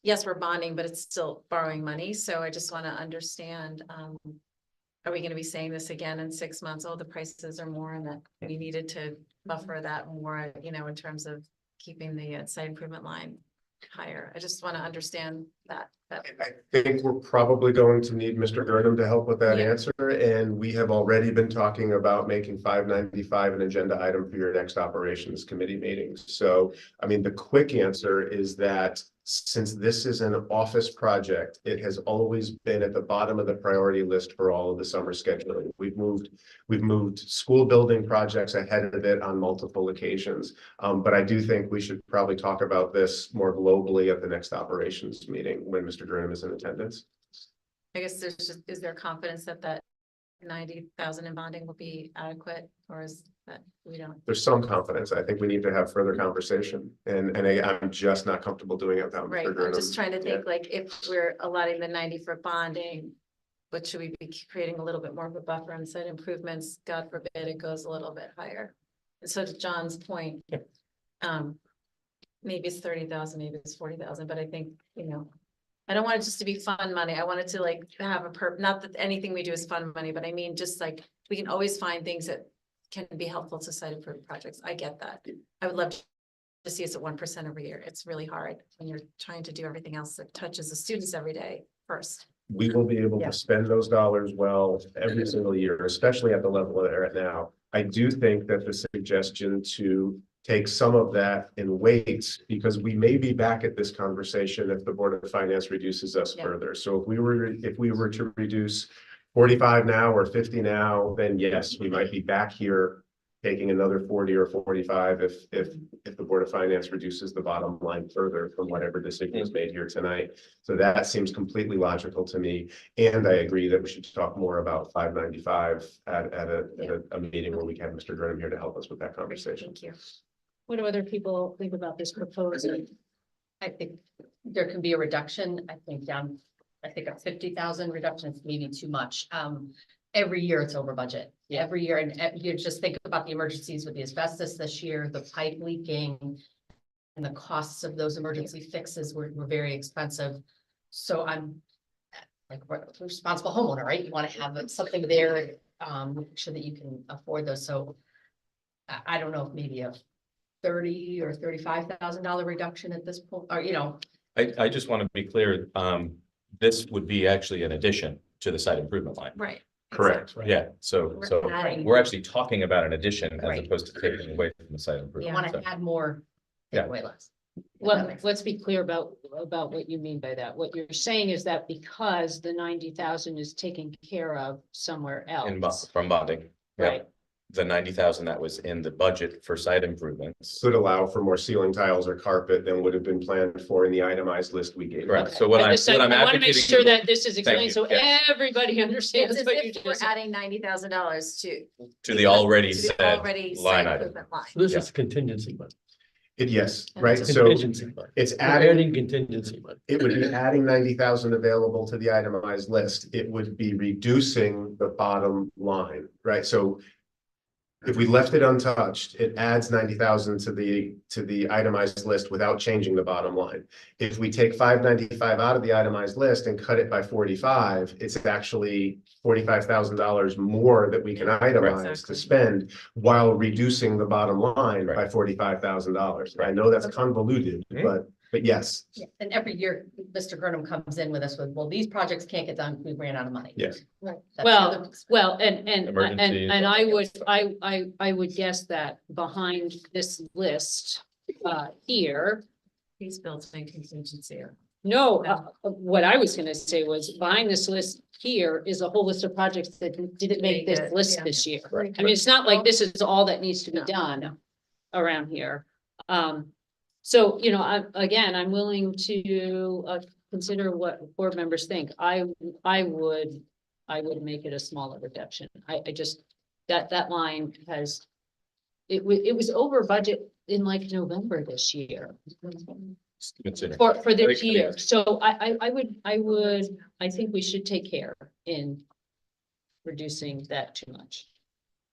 yes, we're bonding, but it's still borrowing money. So I just want to understand, are we going to be saying this again in 6 months? Oh, the prices are more, and that we needed to buffer that more, you know, in terms of keeping the site improvement line higher. I just want to understand that. I think we're probably going to need Mr. Gurnham to help with that Yeah. answer, and we have already been talking about making 595 an agenda item for your next operations committee meetings. So, I mean, the quick answer is that since this is an office project, it has always been at the bottom of the priority list for all of the summer scheduling. We've moved school building projects ahead of it on multiple occasions. But I do think we should probably talk about this more globally at the next operations meeting when Mr. Gurnham is in attendance. I guess is there confidence that 90,000 in bonding will be adequate, or is that we don't? There's some confidence. I think we need to have further conversation, and I'm just not comfortable doing it without Right, Mr. I'm Gurnham. just trying to think, like, if we're allotting the 90 for bonding, but should we be creating a little bit more of a buffer on site improvements? God forbid it goes a little bit higher. And so to John's point, maybe it's 30,000, maybe it's 40,000, but I think, you know, I don't want it just to be fun money. I want it to like have a not that anything we do is fun money, but I mean, just like, we can always find things that can be helpful to site improvement projects. I get that. I would love to see us at 1% every year. It's really hard when you're trying to do everything else that touches the students every day first. We will be able Yeah. to spend those dollars well every single year, especially at the level that they're at now. I do think that the suggestion to take some of that and wait, because we may be back at this conversation if the Board of Finance reduces us Yeah. further. So if we were to reduce 45 now or 50 now, then yes, we might be back here taking another 40 or 45 if the Board of Finance reduces the bottom line further from whatever decision is made here tonight. So that seems completely logical to me. And I agree that we should talk more about 595 at a meeting where we can have Mr. Gurnham here to help us with that conversation. Thank you. What do other people think about this proposal? I think there can be a reduction, I think a 50,000 reduction is maybe too much. Every year it's over budget, Yeah. every year, and you just think about the emergencies with the asbestos this year, the pipe leaking. And the costs of those emergency fixes were very expensive. So I'm like, we're a responsible homeowner, right? You want to have something there, make sure that you can afford those, so. I don't know if maybe a $30,000 or $35,000 reduction at this point, or I just want to be clear, this would be actually an addition to the site improvement line. Right. Correct. Yeah, so We're adding. we're actually talking about an addition as Right. opposed to taking away from the site you improvement. want So- to add more, Yeah. take away less. Well, let's be clear about what you mean by that. What you're saying is that because the 90,000 is taken care of somewhere else, From bonding. Yeah. right? The 90,000 that was in the budget for site improvements. Could allow for more ceiling tiles or carpet than would have been planned for in the itemized list we gave. Correct. Okay. So what I I'm just- I want to make advocating- sure that this is Thank explained, you. so Yes. everybody It's understands as what you if we're just said. adding $90,000 To the already to the said already line site item. improvement line. So this Yeah. is contingency money. Yes, And right, it's a so Contingency money. it's We're adding, adding contingency money. it would be adding 90,000 available to the itemized list. It would be reducing the bottom line, right? So if we left it untouched, it adds 90,000 to the itemized list without changing the bottom line. If we take 595 out of the itemized list and cut it by 45, it's actually $45,000 more that we can itemize to Exactly. spend while reducing the bottom line by Right. $45,000. I know that's convoluted, Mhm. but yes, Yeah, and every year, Mr. Gurnham comes in with us with, well, these projects can't get done, we ran out of money. Yes. That's the Well, other- Well, and Emergencies. I would guess that behind this list, here. He's built in contingency. No, what I was gonna say was behind this list here is a whole list of projects that didn't make Make this it, list yeah. this year. Right. I mean, it's not like this is all that needs to be No, done around here. So, I'm willing to consider what board members think. I would make it a smaller reduction. I just, that line has, it was over budget in like November this year. Consider. For this I mean- year, so I think we should take care in reducing that too much.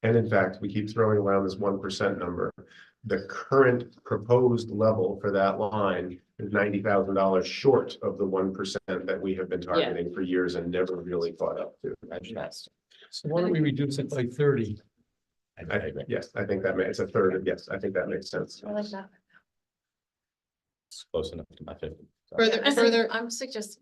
and in fact, we keep throwing around this 1% number. The current proposed level for that line is $90,000 short of the 1% that we have been targeting for years and never really caught up to. So why don't we reduce it by 30? I agree. Yes, I think that it's a third of, yes, I think that makes sense. I like that. It's close enough to my 50. So- I'm suggesting,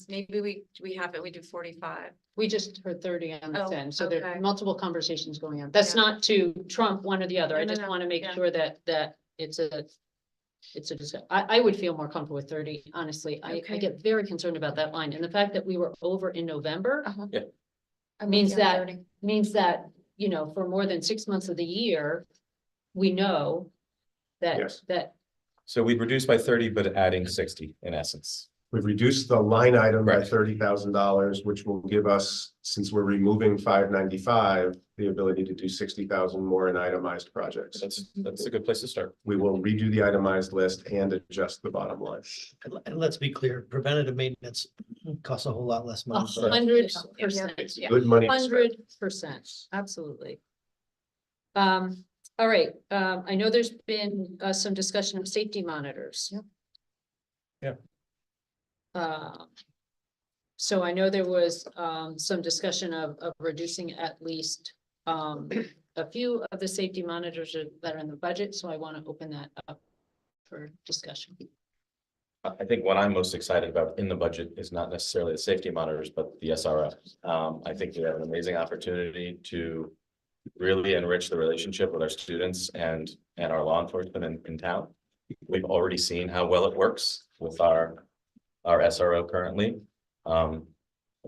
maybe we have it, we do 45. We just heard 30 on the Oh, 10, so there are okay. multiple conversations going on. That's Yeah. not to trump one or the other. I No, no, just no, want to make yeah. sure that it's a I would feel more comfortable with 30, honestly. I Okay. get very concerned about that line, and the fact that we were over in November Uh-huh. Yeah. I'm means with you on that 30. means that, for more than 6 months of the year, we know that Yes. So we reduced by 30, but adding 60 in essence. We've reduced the line item by Right. $30,000, which will give us, since we're removing 595, the ability to do 60,000 more in itemized projects. That's a good place to start. We will redo the itemized list and adjust the bottom line. And let's be clear, preventative maintenance costs a whole lot less money. 100%. Yeah. Good money. to spend. 100%, absolutely. All right, I know there's been some discussion of safety monitors. Yeah. So I know there was some discussion of reducing at least a few of the safety monitors that are in the budget, so I want to open that up for discussion. I think what I'm most excited about in the budget is not necessarily the safety monitors, but the SRO. I think we have an amazing opportunity to really enrich the relationship with our students and our law enforcement in town. We've already seen how well it works with our SRO currently. I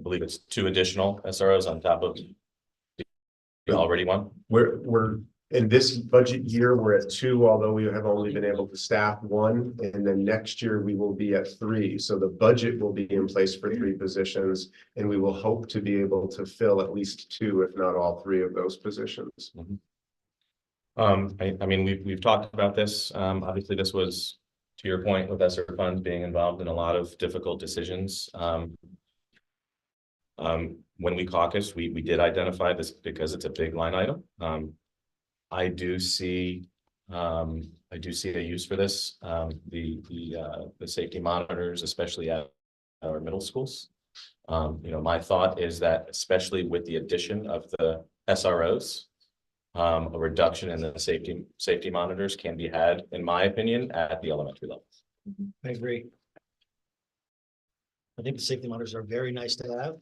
believe it's 2 additional SROs on top of the already one. We're in this budget year, we're at 2, although we have only been able to staff 1, and then next year we will be at 3. So the budget will be in place for 3 positions, and we will hope to be able to fill at least 2, if not all 3 of those positions. I mean, we've talked about this. Obviously, this was, to your point, with ESSER funds being involved in a lot of difficult decisions. When we caucused, we did identify this because it's a big line item. I do see a use for this. The safety monitors, especially at our middle schools. You know, my thought is that especially with the addition of the SROs, a reduction in the safety monitors can be had, in my opinion, at the elementary level. I agree. I think the safety monitors are very nice to have.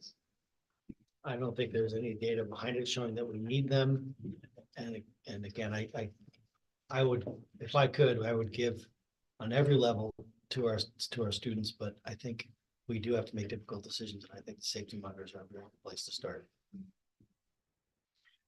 I don't think there's any data behind it showing that we need them. And again, I would, if I could, I would give on every level to our students, but I think we do have to make difficult decisions, and I think the safety monitors are a great place to start.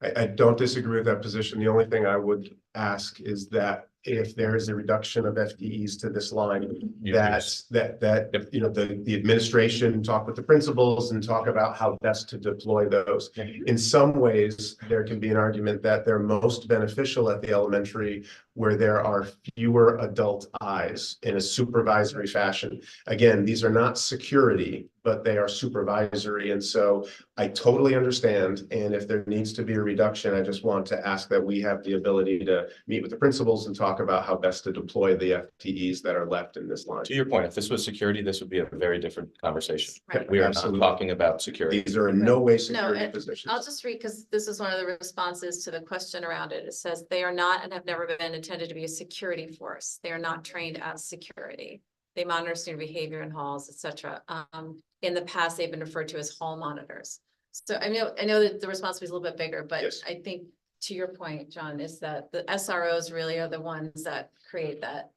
I don't disagree with that position. The only thing I would ask is that if there is a reduction of FTEs to this line, you know, the administration talk with the principals and talk about how best to deploy those. In some ways, there can be an argument that they're most beneficial at the elementary, where there are fewer adult eyes in a supervisory fashion. Again, these are not security, but they are supervisory. And so I totally understand. And if there needs to be a reduction, I just want to ask that we have the ability to meet with the principals and talk about how best to deploy the FTEs that are left in this line. To your point, if this was security, this would be a very different conversation. Right. We are Absolutely. not talking about security. These are in no way No, security and positions. I'll just read, because this is one of the responses to the question around it. It says they are not and have never been intended to be a security force. They are not trained as security. They monitor student behavior in halls, etc. In the past, they've been referred to as hall monitors. So I know that the response was a little bit bigger, but Yes. I think to your point, John, is that the SROs really are the ones that create that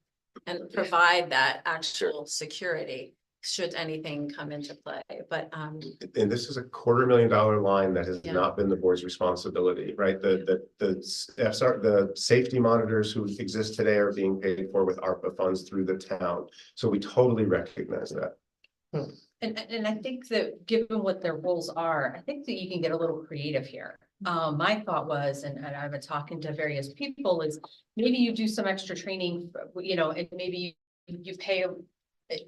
and provide that actual security should anything come into play. But And this is a $250,000 line that has Yeah. not been the board's responsibility, right? The safety monitors who exist today are being paid for with ARPA funds through the town. So we totally recognize that. And I think that given what their roles are, I think that you can get a little creative here. My thought was, and I've been talking to various people, is maybe you do some extra training, you know, and maybe you pay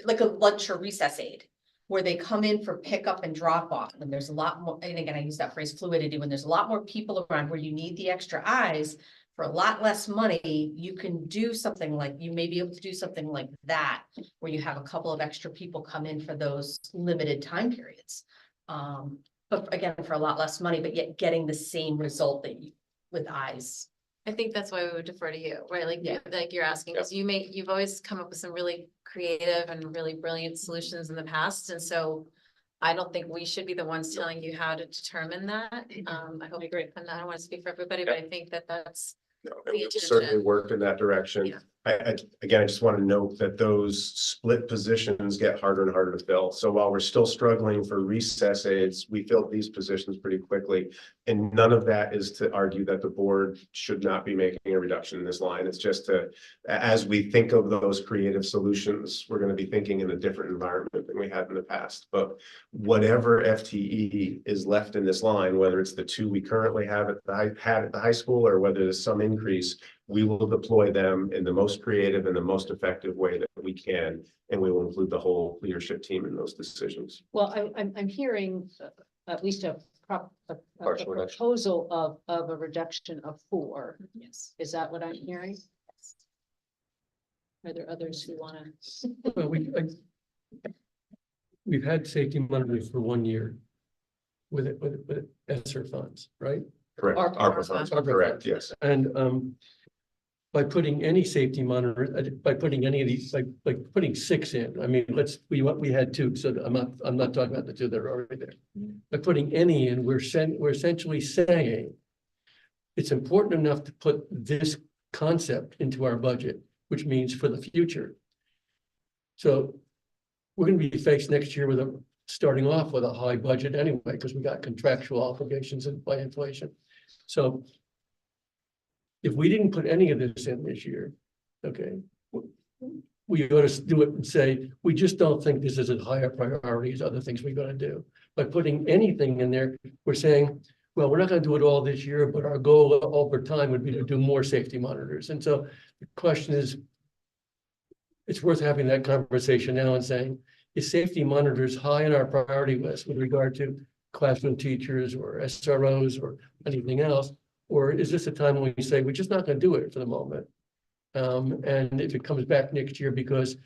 like a lunch or recess aid, where they come in for pickup and drop off. And there's a lot more, and again, I use that phrase fluidity, when there's a lot more people around where you need the extra eyes for a lot less money, you can do something like, you may be able to do something like that, where you have a couple of extra people come in for those limited time periods. But again, for a lot less money, but yet getting the same result that you, with eyes. I think that's why we would defer to you, right? Like, Yeah. like you're asking, because you've always come up with some really creative and really brilliant solutions in the past. And so I don't think we should be the ones telling you how to determine that. I hope, and I don't want to speak for everybody, but I think that that's. No, and we'll certainly work in that direction. Yeah. Again, I just want to note that those split positions get harder and harder to fill. So while we're still struggling for recess aides, we filled these positions pretty quickly. And none of that is to argue that the board should not be making a reduction in this line. It's just to, as we think of those creative solutions, we're going to be thinking in a different environment than we had in the past. But whatever FTE is left in this line, whether it's the 2 we currently have at the high school, or whether there's some increase, we will deploy them in the most creative and the most effective way that we can, and we will include the whole leadership team in those decisions. Well, I'm hearing at least a Partial reduction. proposal of a reduction of 4. Yes. Is that what I'm hearing? Are there others who want to? Well, we've had safety monitors for 1 year with ESSER funds, right? Correct. ARPA ARPA funds, ARPA correct, funds. yes. And by putting any safety monitor, by putting any of these, like putting 6 in, I mean, we had 2, so I'm not talking about the 2 that are already there. By putting any in, we're essentially saying it's important enough to put this concept into our budget, which means for the future. So we're gonna be faced next year with starting off with a high budget anyway, because we got contractual obligations by inflation. So if we didn't put any of this in this year, okay, we ought to do it and say, we just don't think this is as high a priority as other things we're gonna do. By putting anything in there, we're saying, well, we're not gonna do it all this year, but our goal over time would be to do more safety monitors. And so the question is, it's worth having that conversation now and saying, is safety monitors high on our priority list with regard to classroom teachers or SROs or anything else? Or is this a time when we say, we're just not gonna do it for the moment? And if it comes back next year because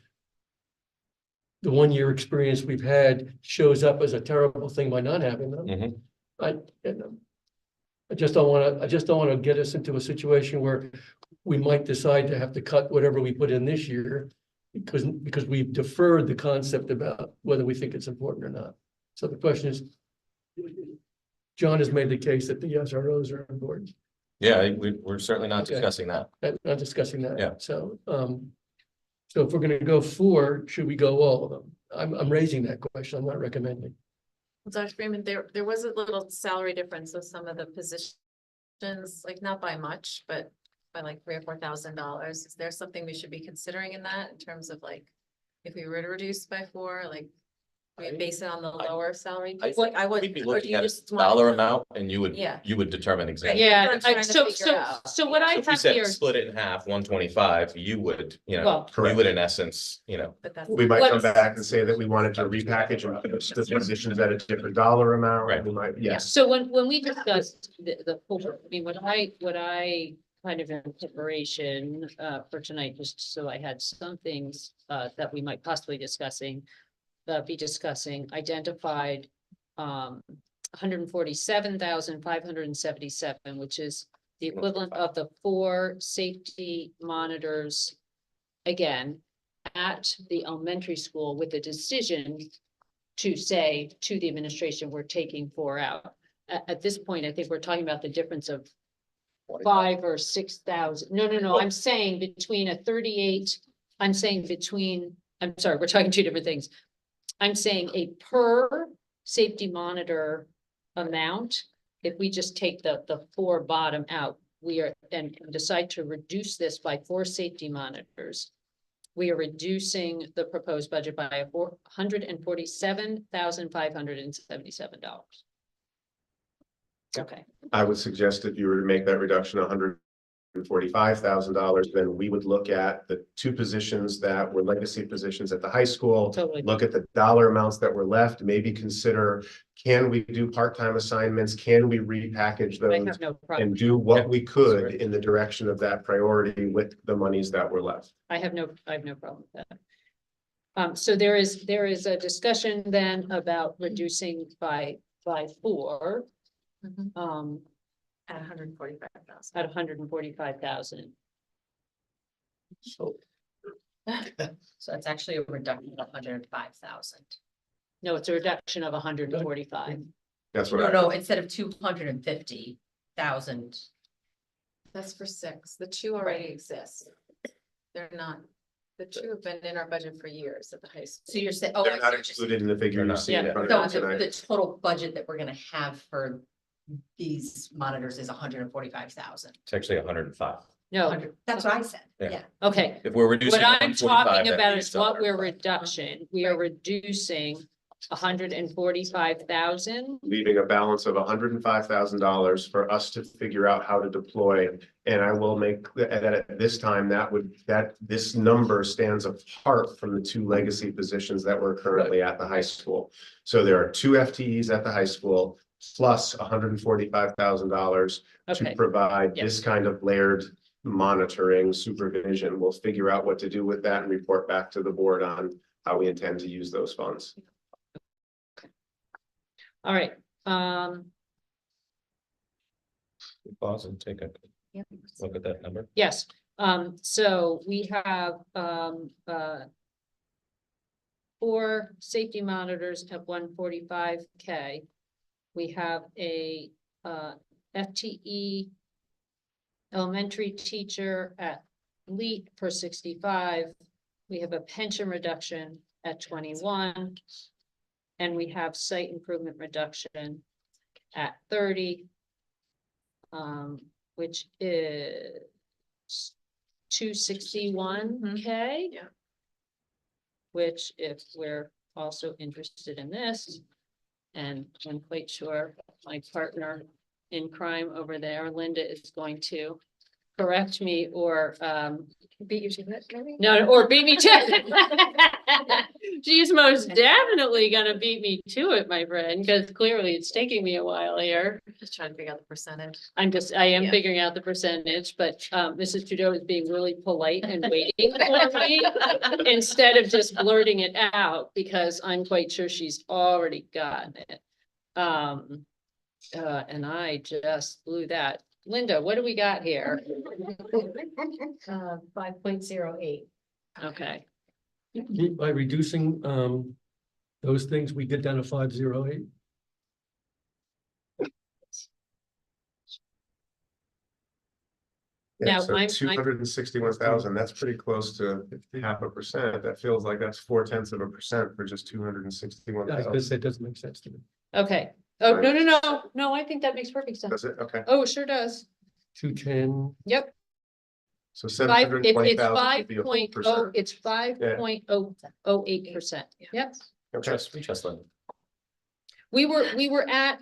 the 1 year experience we've had shows up as a terrible thing by not having them. Mhm. I just don't wanna get us into a situation where we might decide to have to cut whatever we put in this year because we've deferred the concept about whether we think it's important or not. So the question is, John has made the case that the SROs are important. Yeah, we're certainly not Okay. discussing that. Not discussing that. Yeah. So, so if we're gonna go 4, should we go all of them? I'm raising that question. I'm not recommending. Dr. Freeman, there was a little salary difference with some of the positions, like not by much, but by like $3,000 or $4,000. Is there something we should be considering in that in terms of like, if we were to reduce by 4, like, we base it on the lower salary? Like I would. We'd be or do looking you at just a want dollar to- amount and you Yeah. would determine exactly. Right. Yeah, That's what I'm trying to figure so out. what I So if we have said here, split it in half, 125, you would, well, you would in essence, But that's. We might come What- back and say that we wanted to repackage and put the positions at a different dollar amount. Right. We might, yeah, yes. so when we discussed the full, I mean, what I kind of in preparation for tonight, just so I had some things that we might possibly be discussing, identified 147,577, which is the equivalent of the 4 safety monitors. Again, at the elementary school with the decision to say to the administration, we're taking 4 out. At this point, I think we're talking about the difference of 5 or 6,000. No, I'm saying between a 38, I'm sorry, we're talking 2 different things. I'm saying a per safety monitor amount, if we just take the 4 bottom out, we are, and decide to reduce this by 4 safety monitors, we are reducing the proposed budget by $147,577. Okay, I would suggest if you were to make that reduction $145,000, then we would look at the 2 positions that were legacy positions at the high school. totally. Look at the dollar amounts that were left, maybe consider, can we do part-time assignments? Can we repackage I those have no problem. and do what we could right. in the direction of that priority with the monies that were left? I have no problem with that. So there is a discussion then about reducing by 4, Mhm. At 145,000. at 145,000. So So it's actually a reduction of 105,000. No, it's a reduction of 145. That's what No, I. no, instead of 250,000. That's for 6. The 2 already exist. They're not, the 2 have been in our budget for years at the high school. So you're saying, oh, They're I not see what you're saying. included in the figure you see in Yeah. front No, of you tonight. the total budget that we're gonna have for these monitors is 145,000. It's actually 105. No, That's what I said, Yeah. yeah. okay. If we're reducing. What I'm 145, talking that about means is what we're 105. reduction. We are reducing 145,000. Leaving a balance of $105,000 for us to figure out how to deploy. And I will make that at this time, this number stands apart from the 2 legacy positions that were currently at the high school. So there are 2 FTEs at the high school plus $145,000 to Okay, provide Yeah. this kind of layered monitoring supervision. We'll figure out what to do with that and report back to the board on how we intend to use those funds. All right, Pause and take a look at that number. yes, so we have, 4 safety monitors at 145K. We have a, FTE elementary teacher at LEAT for 65. We have a pension reduction at 21. And we have site improvement reduction at 30. Which is 261K. Yeah. Which, if we're also interested in this, and I'm quite sure my partner in crime over there, Linda, is going to correct me or Beat you to it, maybe? no, or beat me to it. She's most definitely gonna beat me to it, my friend, because clearly it's taking me a while here. Just trying to figure out the percentage. I am Yeah. figuring out the percentage, but Mrs. Trudeau is being really polite and waiting for me instead of just blurting it out, because I'm quite sure she's already gotten it. And I just blew that. Linda, what do we got here? 5.08. Okay, By reducing, those things, we get down to 508. Yeah, Now, so I'm- 261,000, that's pretty close to 0.5%. That feels like that's 0.4% for just I was gonna 261,000. say, it doesn't make sense to me. okay. Oh, no, I think that makes perfect sense. Does it? Okay, Oh, it sure does. 210, Yep. so It's 720,000 5 would be a full point oh, percent. it's 5.008%. Yep. Okay, We trust Linda. We were at,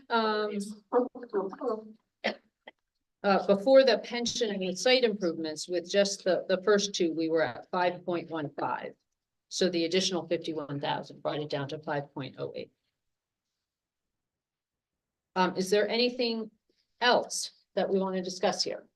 before the pension and the site improvements with just the first two, we were at 5.15. So the additional 51,000 brought it down to 5.08. Is there anything else that we want to discuss here?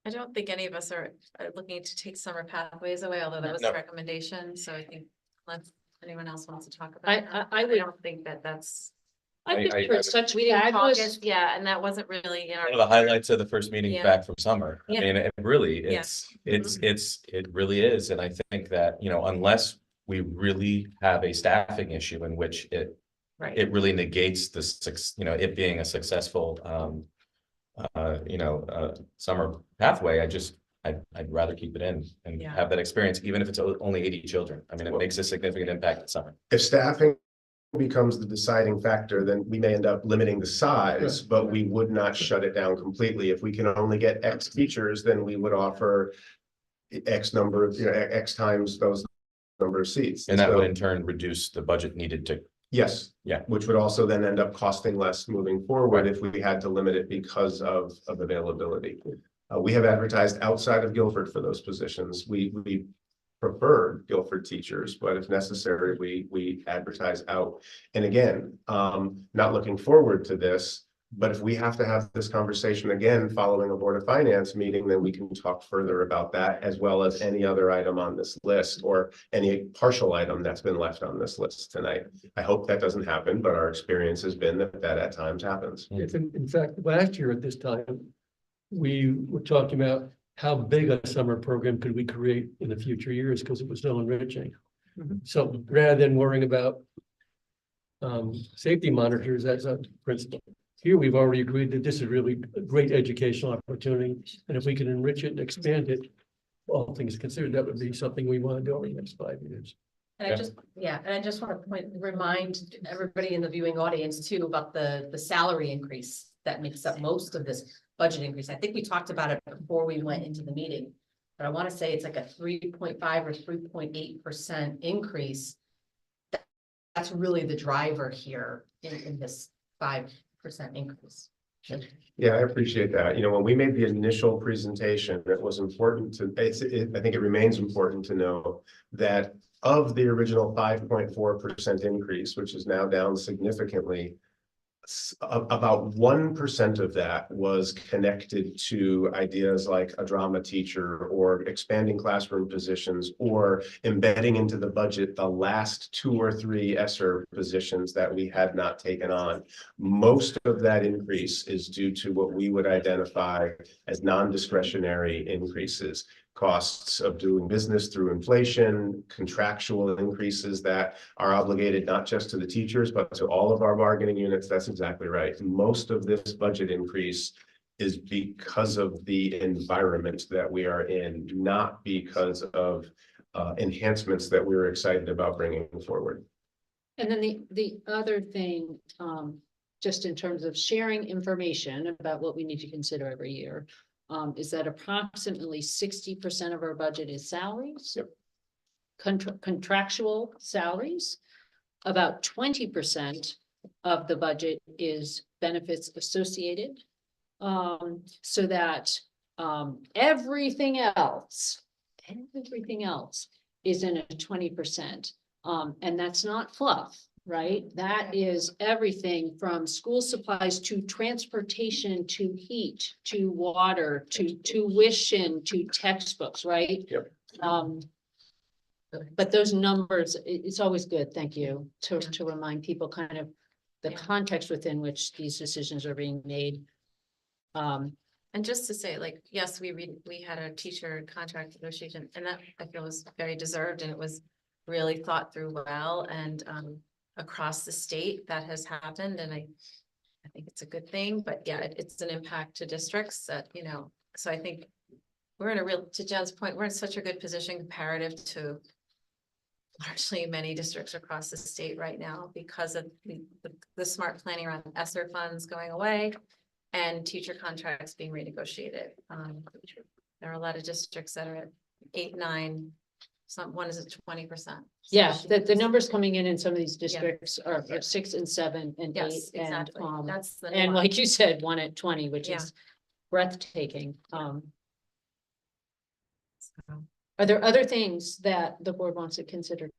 I don't think any of us are looking to take summer pathways away, although that was No. a recommendation, so I think unless anyone else wants to talk about I- it. I would- don't think that's. I think I- it's such We didn't fabulous. caucus, yeah, and that wasn't really in our. One of the highlights of the first meeting Yeah. back from summer. I Yeah. mean, it really, Yeah. it really is. And I think that, unless we really have a staffing issue in which it Right, really negates it being a successful, summer pathway, I'd rather keep it in and Yeah. have that experience, even if it's only 80 children. I mean, it makes a significant impact in summer. if staffing becomes the deciding factor, then we may end up limiting the size, but we would not shut it down completely. If we can only get X teachers, then we would offer X number of, X times those number of seats. And that So- would in turn reduce the budget needed to, Yes. Yeah. Which would also then end up costing less moving forward Right. if we had to limit it because of availability. We have advertised outside of Guilford for those positions. We prefer Guilford teachers, but if necessary, we advertise out. And again, not looking forward to this, but if we have to have this conversation again following a Board of Finance meeting, then we can talk further about that as well as any other item on this list or any partial item that's been left on this list tonight. I hope that doesn't happen, but our experience has been that at times happens. If in fact, last year at this time, we were talking about how big a summer program could we create in the future years, because it was so enriching. So rather than worrying about safety monitors as a principle, here we've already agreed that this is really a great educational opportunity. And if we can enrich it and expand it, all things considered, that would be something we want to do over the next 5 years. And I just want to remind everybody in the viewing audience too about the salary increase that makes up most of this budget increase. I think we talked about it before we went into the meeting. But I want to say it's like a 3.5 or 3.8% increase. That's really the driver here in this 5% increase. Yeah, I appreciate that. When we made the initial presentation, it was important to, I think it remains important to know that of the original 5.4% increase, which is now down significantly, about 1% of that was connected to ideas like a drama teacher or expanding classroom positions or embedding into the budget the last 2 or 3 ESSER positions that we had not taken on. Most of that increase is due to what we would identify as non-discretionary increases. Costs of doing business through inflation, contractual increases that are obligated not just to the teachers, but to all of our bargaining units. That's exactly right. Most of this budget increase is because of the environment that we are in, not because of enhancements that we're excited about bringing forward. And then the other thing, just in terms of sharing information about what we need to consider every year, is that approximately 60% of our budget is salaries. Yep. Contractual salaries. About 20% of the budget is benefits associated. So that everything else is in a 20%. And that's not fluff. Right? That is everything from school supplies to transportation, to heat, to water, to tuition, to textbooks, right? Yep. But those numbers, it's always good, thank you, to remind people kind of the Yeah. context within which these decisions are being made. And just to say, like, yes, we had a teacher contract negotiation, and that I feel was very deserved, and it was really thought through well, and across the state that has happened, and I think it's a good thing, but yeah, it's an impact to districts that, you know, so I think we're in a real, to Jen's point, we're in such a good position comparative to largely many districts across the state right now because of the smart planning around ESSER funds going away and teacher contracts being renegotiated. There are a lot of districts that are at 8, 9, one is at 20%. Yeah, the numbers coming in some of these districts are Yeah. 6 and 7 and 8. Yes, exactly. And, That's the and norm. like you said, 1 at 20, which Yeah. is breathtaking. So, Are there other things that the board wants to consider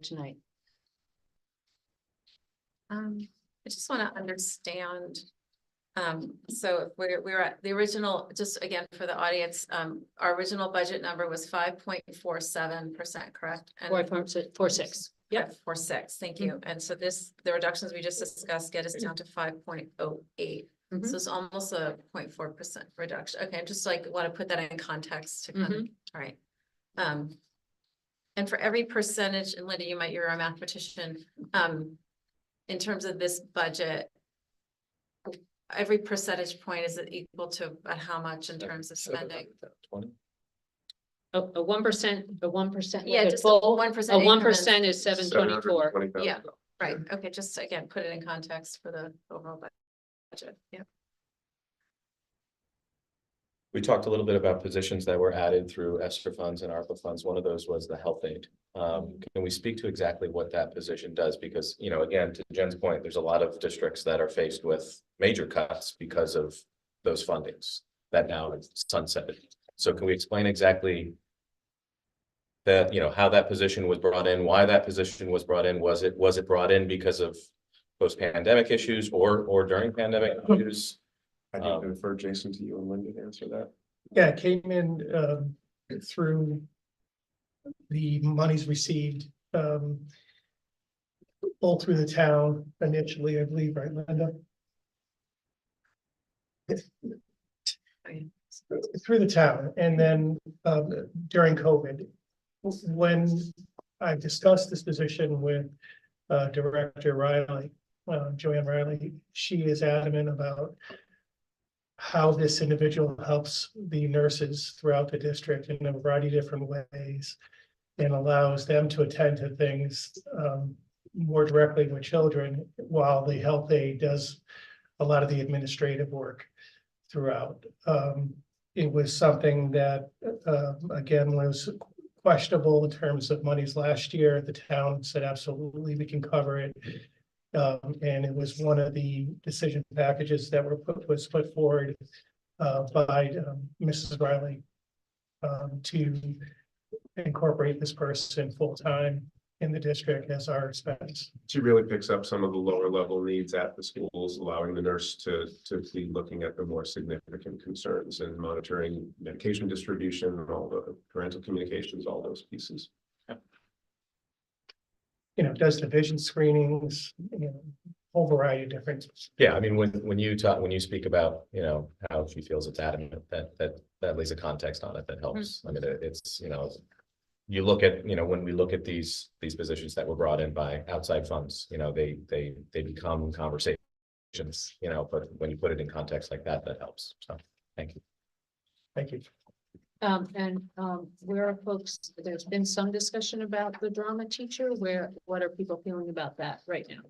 tonight? I just want to understand. So if we're at the original, just again for the audience, our original budget number was 5.47%, correct? And 4.46. Yep. 4.6, thank you. And so the reductions we just discussed get us down to 5.08. Mhm. So it's almost a 0.4% reduction. Okay, I just like want to put that in context to kind of, all right. And for every percentage, and Linda, you're a mathematician, in terms of this budget, every percentage point is equal to how much in terms of spending? 20. A 1%, a 1%. Yeah, just a 1% A 1% is 724. $720,000. Yeah. Right, okay, just again, put it in context for the overall budget, yeah. We talked a little bit about positions that were added through ESSER funds and ARPA funds. One of those was the health aide. Can we speak to exactly what that position does? Because, you know, again, to Jen's point, there's a lot of districts that are faced with major cuts because of those fundings that now is sunsetted. So can we explain exactly that, you know, how that position was brought in, why that position was brought in? Was it brought in because of post-pandemic issues or during pandemic issues? I need to refer Jason to you and Linda to answer that. Yeah, it came in through the monies received all through the town initially, I believe, right, Linda? Through the town, and then during COVID, when I discussed this position with Director Riley, Joanne Riley, she is adamant about how this individual helps the nurses throughout the district in a variety of different ways and allows them to attend to things more directly with children while the health aide does a lot of the administrative work throughout. It was something that, again, was questionable in terms of monies last year. The town said, absolutely, we can cover it. And it was one of the decision packages that was put forward by Mrs. Riley to incorporate this person full time in the district as our expense. She really picks up some of the lower level needs at the schools, allowing the nurse to be looking at the more significant concerns and monitoring medication distribution and all the parental communications, all those pieces. You know, does the vision screenings, you know, whole variety of different. Yeah, I mean, when you speak about, you know, how she feels it's adamant, that lays a context on it that helps. I mean, it's, you know, you look at, you know, when we look at these positions that were brought in by outside funds, you know, they become conversations, you know, but when you put it in context like that, that helps. So, thank you. Thank you. Where are folks, there's been some discussion about the drama teacher, what are people feeling about that right now?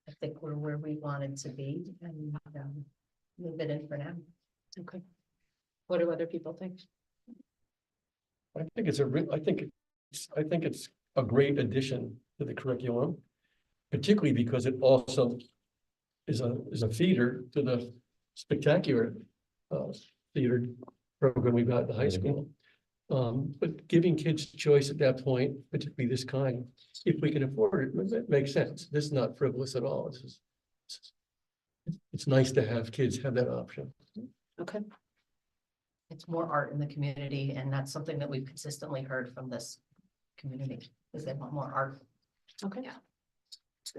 I think we're where we wanted to be and move it in for now. Okay. What do other people think? I think it's a great addition to the curriculum, particularly because it also is a feeder to the spectacular theater program we've got at the high school. But giving kids choice at that point, particularly this kind, if we can afford it, it makes sense. This is not frivolous at all. It's nice to have kids have that option. Okay. It's more art in the community, and that's something that we've consistently heard from this community, is they want more art. Okay.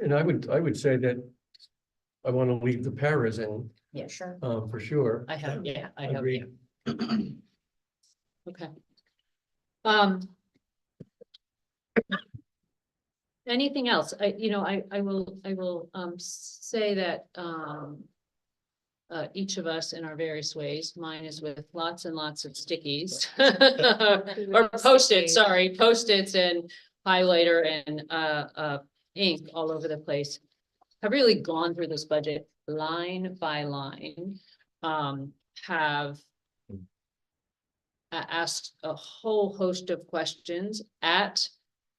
And I would say that I want to leave the paras in, Yeah, sure. for sure. I have, yeah, I have. Agreed. Okay. Anything else? I will say that, each of us in our various ways, mine is with lots and lots of stickies. Or Post-its, sorry, Post-its and highlighter and, ink all over the place. I've really gone through this budget line by line, have asked a whole host of questions at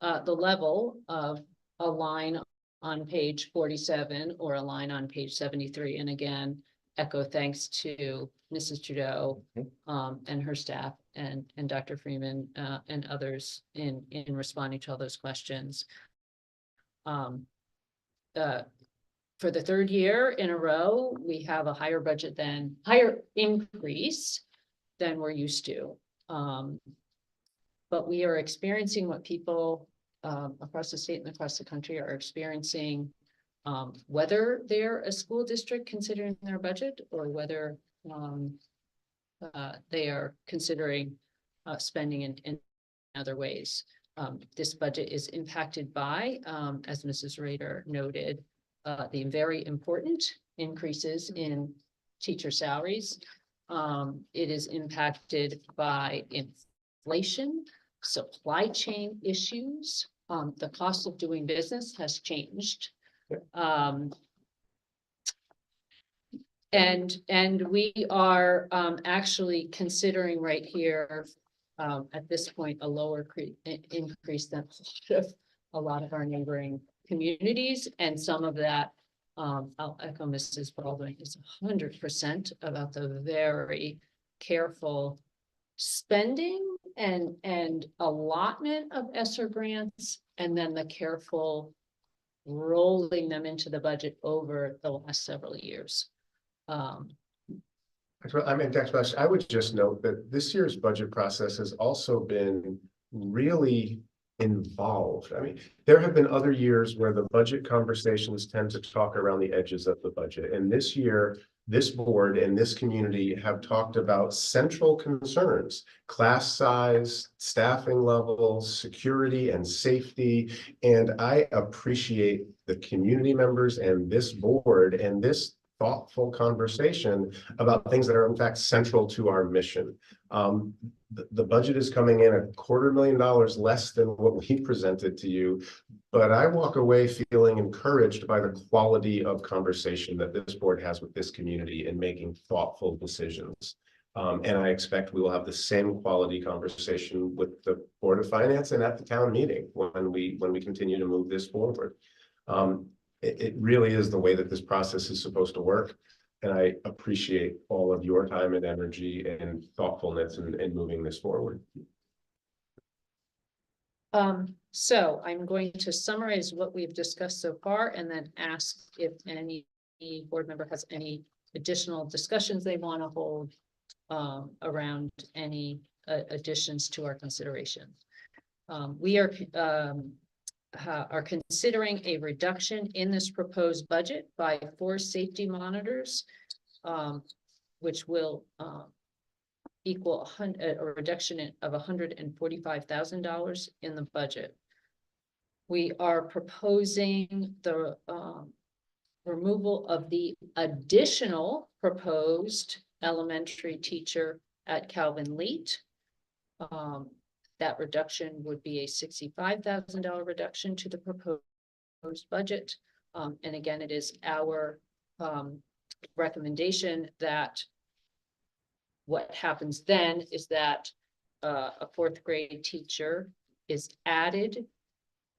the level of a line on page 47 or a line on page 73. And again, echo thanks to Mrs. Trudeau and her staff and Dr. Freeman and others in responding to all those questions. For the third year in a row, we have a higher increase than we're used to. But we are experiencing what people across the state and across the country are experiencing, whether they're a school district considering their budget or whether they are considering spending in other ways. This budget is impacted by, as Mrs. Rader noted, the very important increases in teacher salaries. It is impacted by inflation, supply chain issues. The cost of doing business has changed. And we are actually considering right here at this point a lower increase than a lot of our neighboring communities, and some of that I'll echo Mrs. Baldwin, is 100% about the very careful spending and allotment of ESSER grants, and then the careful rolling them into the budget over the last several years. I mean, Dr. I would just note that this year's budget process has also been really involved. I mean, there have been other years where the budget conversations tend to talk around the edges of the budget. And this year, this board and this community have talked about central concerns: class size, staffing levels, security and safety. And I appreciate the community members and this board and this thoughtful conversation about things that are in fact central to our mission. The budget is coming in $250,000 less than what we presented to you, but I walk away feeling encouraged by the quality of conversation that this board has with this community in making thoughtful decisions. And I expect we will have the same quality conversation with the Board of Finance and at the town meeting when we continue to move this forward. It really is the way that this process is supposed to work. And I appreciate all of your time and energy and thoughtfulness in moving this forward. So I'm going to summarize what we've discussed so far and then ask if any board member has any additional discussions they want to hold around any additions to our consideration. We are considering a reduction in this proposed budget by 4 safety monitors, which will equal a reduction of $145,000 in the budget. We are proposing the removal of the additional proposed elementary teacher at Calvin Leet. That reduction would be a $65,000 reduction to the proposed budget. And again, it is our recommendation that what happens then is that a 4th grade teacher is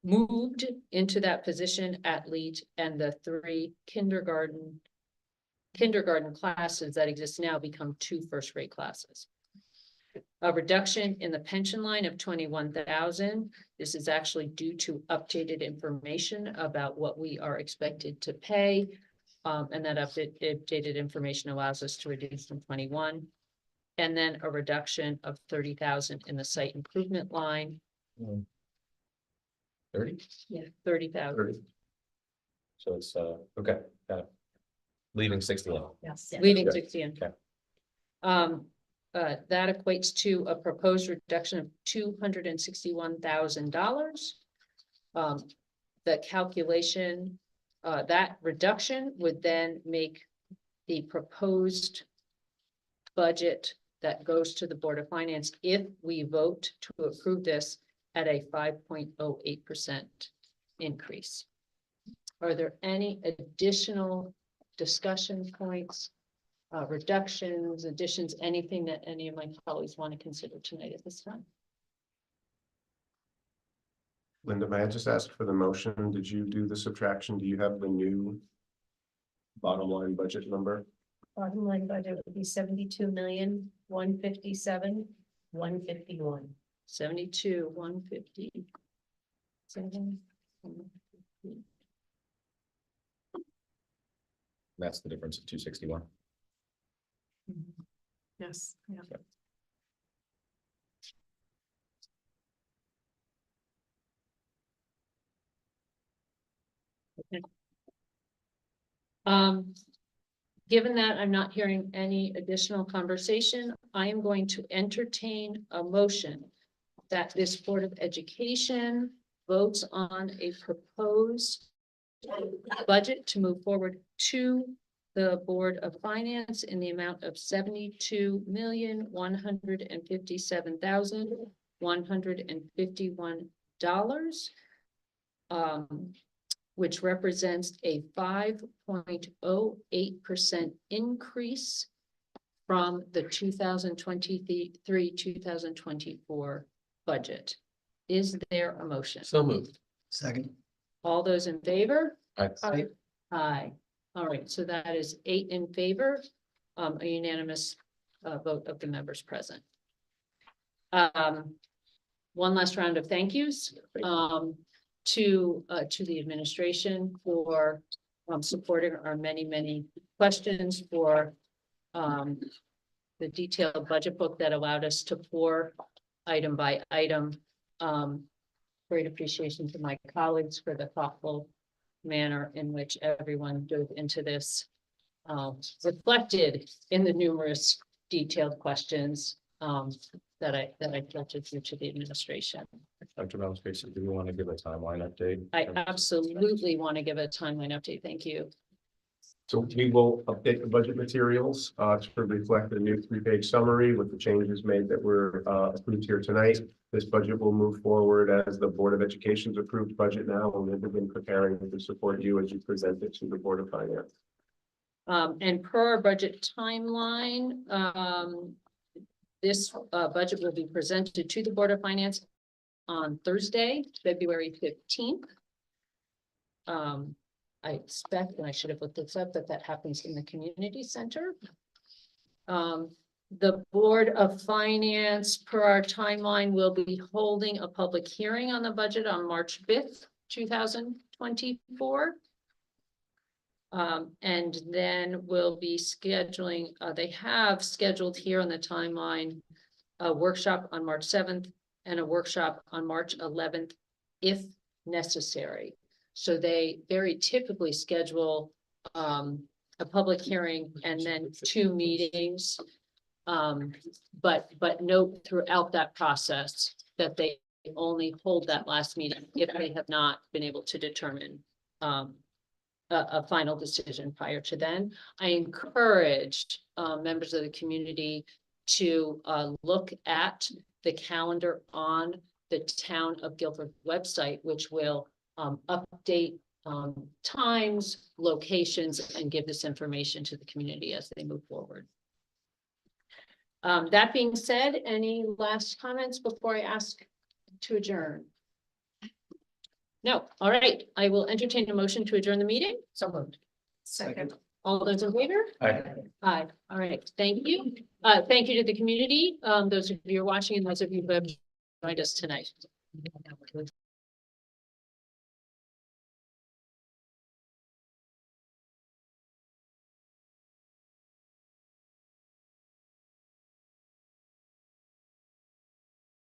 moved into that position at Leet, and the 3 kindergarten classes that exist now become 2 first grade classes. A reduction in the pension line of 21,000. This is actually due to updated information about what we are expected to pay. And that updated information allows us to reduce from 21. And then a reduction of 30,000 in the site improvement line. 30? Yeah, 30,000. So it's, okay, got it. Leaving 61. Yes. Leaving Yeah. 60 in. Okay. That equates to a proposed reduction of $261,000. The calculation, that reduction would then make the proposed budget that goes to the Board of Finance, if we vote to approve this, at a 5.08% increase. Are there any additional discussion points, reductions, additions, anything that any of my colleagues want to consider tonight at this time? Linda, may I just ask for the motion? Did you do the subtraction? Do you have the new bottom line budget number? Bottom line budget would be 72,157,151. 72, 157. That's the difference of 261. Yes. Yeah. Given that I'm not hearing any additional conversation, I am going to entertain a motion that this Board of Education votes on a proposed budget to move forward to the Board of Finance in the amount of $72,157,151, which represents a 5.08% increase from the 2023-2024 budget. Is there a motion? So moved. Second. All those in favor? I, Aye. All right, so that is 8 in favor, a unanimous vote of the members present. One last round of thank yous to the administration for supporting our many questions, for the detailed budget book that allowed us to pour item by item. Great appreciation to my colleagues for the thoughtful manner in which everyone dove into this, reflected in the numerous detailed questions that I filtered through to the administration. Dr. Tracy, do we want to give a timeline update? I absolutely want to give a timeline update. Thank you. So we will update the budget materials to reflect the new 3-page summary with the changes made that were approved here tonight. This budget will move forward as the Board of Education's approved budget now, and we've been preparing to support you as you present it to the Board of Finance. And per our budget timeline, this budget will be presented to the Board of Finance on Thursday, February 15th. I expect, and I should have looked this up, that happens in the community center. The Board of Finance, per our timeline, will be holding a public hearing on the budget on March 5th, 2024. And then we'll be scheduling, they have scheduled here on the timeline, a workshop on March 7th and a workshop on March 11th, if necessary. So they very typically schedule a public hearing and then 2 meetings. But note throughout that process that they only hold that last meeting if they have not been able to determine a final decision prior to then. I encouraged members of the community to look at the calendar on the Town of Guilford website, which will update times, locations, and give this information to the community as they move forward. That being said, any last comments before I ask to adjourn? No, all right, I will entertain a motion to adjourn the meeting. So moved. Second. All those in favor? Aye. Aye, all right, thank you. Thank you to the community, those of you who are watching and those of you who have joined us tonight.